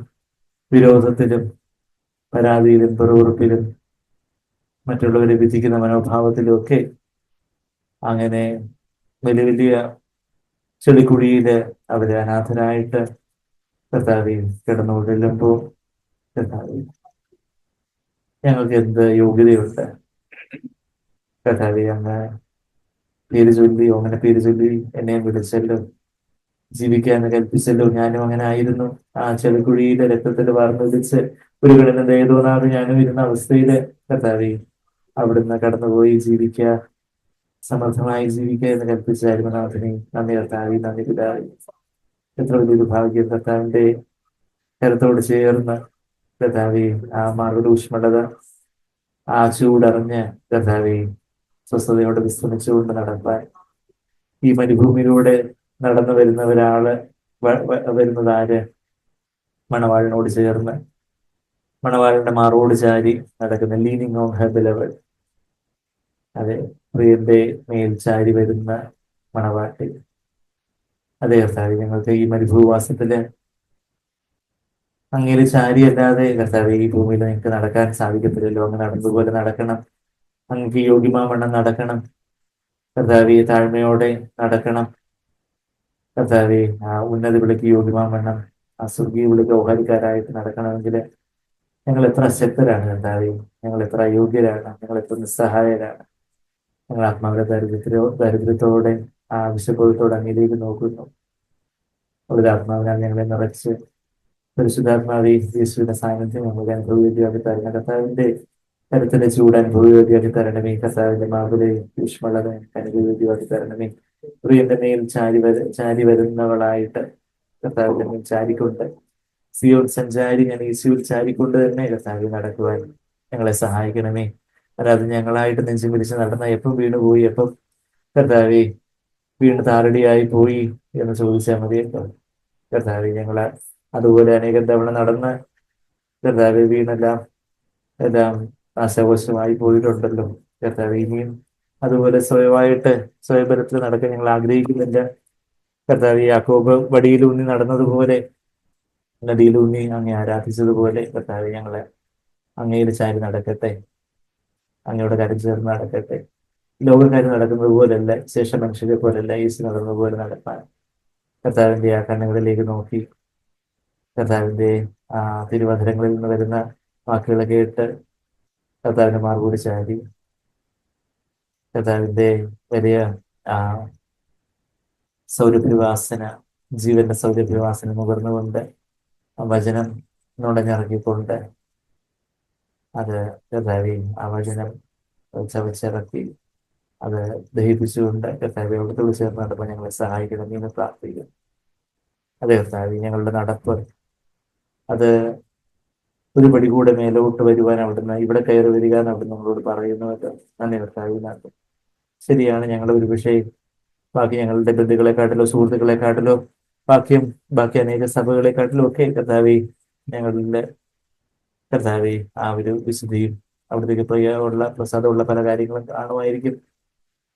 വിരോധത്തിലും പരാതിയിലും പെറുപെറുപ്പിലും മറ്റുള്ളവരെ വിധിക്കുന്ന മനോഭാവത്തിലും ഒക്കെ അങ്ങനെ വലിയ വലിയ ചെളിക്കുഴിയില് അവര് അനാഥരായിട്ട് കർത്താവെ കിടന്നുകൊണ്ടിരുമ്പോൾ, കർത്താവെ ഞങ്ങൾക്ക് എന്ത് യോഗ്യതയുണ്ട് കർത്താവെ, അങ്ങ് പേര് ചൊല്ലിയോ, അങ്ങനെ പേര് ചൊല്ലി എന്നെയും വിളിച്ചല്ലോ, ജീവിക്കാന്ന് കൽപ്പിച്ചല്ലോ. ഞാനും അങ്ങനെ ആയിരുന്നു. ആ ചെളിക്കുഴിയിലെ രക്തത്തിൽ വാർന്നൊലിച്ച് ഒരു കിടന്ന ദയതോന്നാതെ ഞാനും ഇരുന്ന അവസ്ഥയില് കർത്താവെ അവിടുന്ന് കടന്നുപോയി ജീവിക്കുക, സമർത്ഥമായി ജീവിക്കുക എന്ന് കൽപ്പിച്ചായിരുന്നു. നാഥനെ നന്ദി കർത്താവെ, നന്ദി പിതാവേ. എത്ര വലിയൊരു ഭാഗ്യം കർത്താവിന്റെ കരത്തോട് ചേർന്ന് കർത്താവെ ആ മാർഗയുടെ ഊഷ്മളത, ആ ചൂടറിഞ്ഞ് കർത്താവെ സ്വസ്ഥതയോടെ വിശ്രമിച്ചുകൊണ്ട് നടപ്പാൻ ഈ മരുഭൂമിയിലൂടെ നടന്നു വരുന്ന ഒരാള് വരുന്നത് ആര്? മണവാളിനോട് ചേർന്ന് മണവാളിന്റെ മാറോട് ചാരി നടക്കുന്ന ലീനിങ് ഓൺ ഹെർ ബിലവഡ്. അതെ, പ്രിയന്റെ മേൽ ചാരി വരുന്ന മണവാട്ടി. അതെ കർത്താവെ, ഞങ്ങൾക്ക് ഈ മരുഭൂവാസത്തില് അങ്ങേര് ചാരി അല്ലാതെ കർത്താവെ ഈ ഭൂമിയിൽ നിങ്ങൾക്ക് നടക്കാൻ സാധിക്കത്തില്ലല്ലോ. അങ്ങ് നടന്നതുപോലെ നടക്കണം, അങ്ങക്ക് യോഗ്യമാവണ്ണം നടക്കണം കർത്താവെ, താഴ്മയോടെ നടക്കണം കർത്താവെ. ആ ഉന്നത വിളിക്ക് യോഗ്യമാവണ്ണം, ആ സ്വർഗീയ വിളിക്ക് ഓഹരിക്കാരായിട്ട് നടക്കണമെങ്കിൽ ഞങ്ങൾ എത്ര അശക്തരാണ് കർത്താവെ, ഞങ്ങൾ എത്ര അയോഗ്യരാണ്, ഞങ്ങൾ എത്ര നിസ്സഹായരാണ്. ഞങ്ങൾ ആത്മാവിലെ ദരിദ്രത്തോടെ ആ വിശുദ്ധത്തോടെ അങ്ങിലേക്ക് നോക്കുന്നു. അവിടെ ആത്മാവിനാൽ ഞങ്ങളെ നിറച്ച് പരിശുദ്ധാത്മാവെ യേശുവിന്റെ സാന്നിധ്യം ഞങ്ങൾക്ക് അനുഭവവേദിയാക്കി തരണം. കർത്താവിന്റെ കരുത്തിന്റെ ചൂട് അനുഭവവേദിയാക്കി തരണമേ. കർത്താവിന്റെ മാകുലെ ഊഷ്മളത അനുഭവവേദിയാക്കി തരണമേ. പ്രിയന്റെ മേൽ ചാരി വരുന്നവളായിട്ട് കർത്താവിന്റെ മേൽ ചാരിക്കൊണ്ട്, സിയോൻ സഞ്ചാരി ഞാൻ യേശുവിൽ ചാരിക്കൊണ്ട് തന്നെ കർത്താവിൽ നടക്കുവാൻ ഞങ്ങളെ സഹായിക്കണമേ. അല്ലാതെ ഞങ്ങളായിട്ട് നെഞ്ചും പിടിച്ച് നടന്ന എപ്പം വീണുപോയി, എപ്പം കർത്താവെ വീണ് താറടിയായി പോയി എന്ന് ചോദിച്ചാൽ മതിയല്ലോ. കർത്താവെ ഞങ്ങളെ അതുപോലെ അനേകം തവണ നടന്ന് കർത്താവെ വീണെല്ലാം എല്ലാം നാശകോശമായി പോയിട്ടുണ്ടല്ലോ. കർത്താവെ ഇനിയും അതുപോലെ സ്വയംബലത്തിൽ നടക്കാൻ ഞങ്ങൾ ആഗ്രഹിക്കുന്നില്ല. കർത്താവെ യാക്കോബ് വടിയിലൂന്നി നടന്നതുപോലെ, നദിയിലൂന്നി അങ്ങേ ആരാധിച്ചതുപോലെ കർത്താവെ ഞങ്ങളെ അങ്ങയിൽ ചാരി നടക്കട്ടെ, അങ്ങയുടെ കരം ചേർന്ന് നടക്കട്ടെ. ലോകക്കാര് നടക്കുന്നത് പോലല്ല, ശേഷ മനുഷ്യരെ പോലല്ല, യേശു നടന്നത് പോലെ നടപ്പാൻ കർത്താവിന്റെ ആ കണ്ണുകളിലേക്ക് നോക്കി കർത്താവിന്റെ ആ തിരുവധരങ്ങളിൽ നിന്ന് വരുന്ന വാക്കുകൾ കേട്ട് കർത്താവിന്റെ മാർഗോട് ചാരി കർത്താവിന്റെ വലിയ ആ സൗരഭ്യവാസന, ജീവന്റെ സൗരഭ്യവാസന മുകർന്നുകൊണ്ട് ആ വചനം നുടഞ്ഞിറക്കിക്കൊണ്ട് അത് കർത്താവെ ആ വചനം ചവച്ചിറക്കി അത് ദഹിപ്പിച്ചുകൊണ്ട് കർത്താവെ അവിടുത്തോട് ചേർന്ന് നടപ്പോൾ ഞങ്ങളെ സഹായിക്കണം എന്ന് പ്രാർത്ഥിക്കുന്നു. അതെ കർത്താവെ, ഞങ്ങളുടെ നടപ്പ് അത് ഒരു പടി കൂടെ മേലോട്ട് വരുവാൻ അവിടുന്ന്, ഇവിടെ കയറി വരിക എന്ന് അവിടുന്ന് നമ്മളോട് പറയുന്നുവല്ലോ. നന്ദി കർത്താവിനകത്ത്. ശരിയാണ്, ഞങ്ങളുടെ ഒരു വിഷയം ബാക്കി ഞങ്ങളുടെ ബന്ധുക്കളെക്കാട്ടിലോ സുഹൃത്തുക്കളെക്കാട്ടിലോ ബാക്കി അനേക സഭകളെക്കാട്ടിലും ഒക്കെ കർത്താവെ ഞങ്ങളുടെ കർത്താവെ ആ ഒരു വിശുദ്ധിയും അവിടത്തേക്ക് പ്രിയമുള്ള പ്രസാദമുള്ള പല കാര്യങ്ങളും കാണുമായിരിക്കും.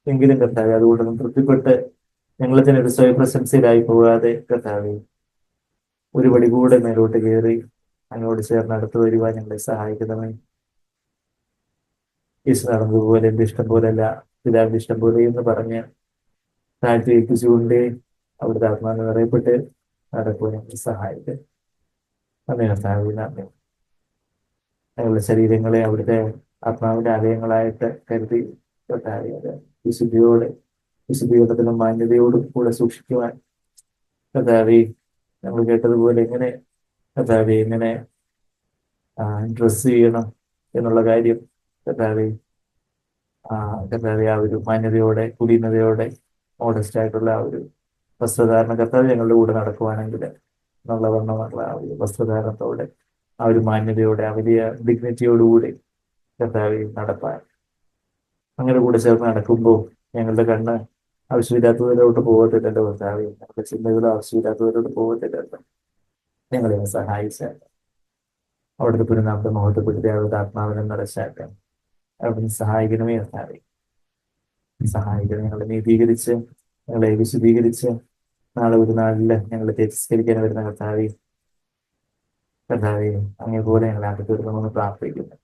എങ്കിലും കർത്താവെ അതുകൊണ്ടൊന്നും തൃപ്തിപ്പെട്ട് ഞങ്ങളെ തന്നെ ഒരു സ്വയപ്രശംസയിലായി പോകാതെ കർത്താവെ ഒരു പടി കൂടെ മേലോട്ട് കയറി അങ്ങോട്ട് ചേർന്ന് അടുത്ത് വരുവാൻ ഞങ്ങളെ സഹായിക്കണമേ. യേശു നടന്നതുപോലെ എന്റെ ഇഷ്ടം പോലെയല്ല പിതാവിന്റെ ഇഷ്ടം പോലെ എന്ന് പറഞ്ഞ് താഴ്ത്തി ഏൽപ്പിച്ചുകൊണ്ട് അവിടുത്തെ ആത്മാവിനെ നിറയപ്പെട്ട് നടക്കുവാൻ ഞങ്ങൾ സഹായിക്കും. നന്ദി കർത്താവേ, നന്ദി. ഞങ്ങളുടെ ശരീരങ്ങളെ അവിടുത്തെ ആത്മാവിന്റെ ആലയങ്ങളായിട്ട് കരുതി കർത്താവേ, അത് വിശുദ്ധിയോടെ വിശുദ്ധീകരണത്തിലും മാന്യതയോടും കൂടെ സൂക്ഷിക്കുവാൻ കർത്താവേ, നമ്മൾ കേട്ടതുപോലെ എങ്ങനെ കർത്താവേ എങ്ങനെ ഡ്രസ് ചെയ്യണം എന്നുള്ള കാര്യം കർത്താവേ കർത്താവെ ആ ഒരു മാന്യതയോടെ കുലീനതയോടെ മോഡസ്റ്റ് ആയിട്ടുള്ള ആ ഒരു വസ്ത്രധാരണ കർത്താവ് ഞങ്ങളുടെ കൂടെ നടക്കുവാണെങ്കിൽ എന്നുള്ള വണ്ണമുള്ള ആ ഒരു വസ്ത്രധാരണത്തോടെ ആ ഒരു മാന്യതയോടെ ആ വലിയ ഡിഗ്നിറ്റിയോടുകൂടി കർത്താവെ നടപ്പാൻ അങ്ങനെ കൂടെ ചേർന്ന് നടക്കുമ്പോൾ ഞങ്ങളുടെ കണ്ണ് ആവശ്യമില്ലാത്തവരോട്ട് പോകത്തില്ലല്ലോ കർത്താവെ, ഞങ്ങളുടെ ചിന്തകൾ ആവശ്യമില്ലാത്തവരോട്ട് പോകത്തില്ലല്ലോ. ഞങ്ങളെ സഹായിച്ചാൽ അവിടുത്തെ പുനഃനാമത്തെ മഹത്വപ്പെടുത്തി അവിടുത്തെ ആത്മാവിനെ നിറച്ചാക്കാൻ അവിടുന്ന് സഹായിക്കണമേ കർത്താവെ. സഹായിക്കണം. ഞങ്ങളെ നീതീകരിച്ച് ഞങ്ങളെ വിശദീകരിച്ച് നാളെ ഒരു നാളില് ഞങ്ങളെ തിരസ്കരിക്കാൻ വരുന്ന കർത്താവെ അങ്ങേപോലെ ഞങ്ങളെ ആക്കി തീർക്കണമെന്ന് പ്രാർത്ഥിക്കുന്നു.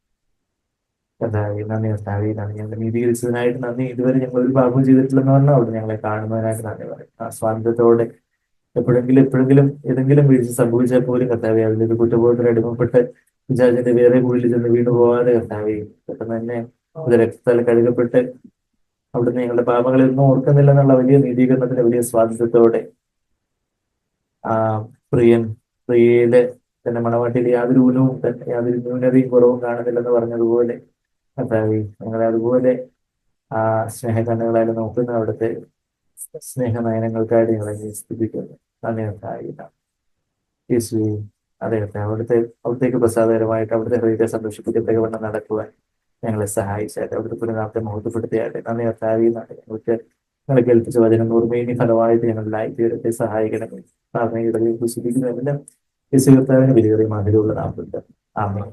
കർത്താവെ നന്ദി. കർത്താവെ നന്ദി. ഞങ്ങളെ നീതീകരിച്ചതിനായിട്ട് നന്ദി. ഇതുവരെ ഞങ്ങൾ ഒരു പാപവും ചെയ്തിട്ടില്ലെന്ന് പറഞ്ഞാൽ അവിടെ ഞങ്ങളെ കാണുന്നതിനായിട്ട് നന്ദി പറയും. ആ സ്വാതന്ത്ര്യത്തോടെ എപ്പോഴെങ്കിലും ഏതെങ്കിലും വീഴ്ച സംഭവിച്ചാൽ പോലും കർത്താവെ അതിലൊരു കുറ്റബോധത്തിന് അടിമപ്പെട്ട് വിചാരിച്ചിട്ട് വേറെ കുഴിയിൽ ചെന്ന് വീണു പോകാതെ കർത്താവെ പെട്ടെന്ന് തന്നെ അത് രക്തത്താൽ കഴുകപ്പെട്ട് അവിടുന്ന് ഞങ്ങളുടെ പാപങ്ങളെ ഒന്നും ഓർക്കുന്നില്ല എന്നുള്ള വലിയ നീതീകരണത്തിന്റെ വലിയ സ്വാതന്ത്ര്യത്തോടെ ആ പ്രിയയിലെ തന്നെ മണവാട്ടിയിൽ യാതൊരു ഊനവും തന്നെ യാതൊരു ന്യൂനതയും കുറവും കാണുന്നില്ലെന്ന് പറഞ്ഞതുപോലെ കർത്താവെ ഞങ്ങളെ അതുപോലെ ആ സ്നേഹകണ്ണുകളായാലും നോക്കുന്ന അവിടുത്തെ സ്നേഹനയനങ്ങൾക്കായിട്ട് ഞങ്ങളെ സ്തുതിക്കുന്നു. നന്ദി കർത്താവെ. യേശുവേ അദ്ദേഹത്തെ അവിടത്തേക്ക് പ്രസാദകരമായിട്ട് അവിടുത്തെ ഹൃദയത്തെ സന്തോഷിപ്പിക്കത്തക്ക വണ്ണം നടക്കുവാൻ ഞങ്ങളെ സഹായിച്ചായിട്ട് അവിടുത്തെ പുനഃനാമത്തെ മഹത്വപ്പെടുത്തിയായിട്ട് നന്ദി കർത്താവെ. ഞങ്ങൾക്ക് ഞങ്ങളെ കേൾപ്പിച്ച വചനം ഓർമ്മയിനി ഫലമായിട്ട് ഞങ്ങളിലായി തീരത്തെ സഹായിക്കണമെങ്കിൽ പ്രാർത്ഥനയുടെ കുശിപ്പിക്കുന്നതെല്ലാം യേശു കർത്താവിന് വലിയ മധുരമുള്ള നാമത്തിൽ ആമേൻ.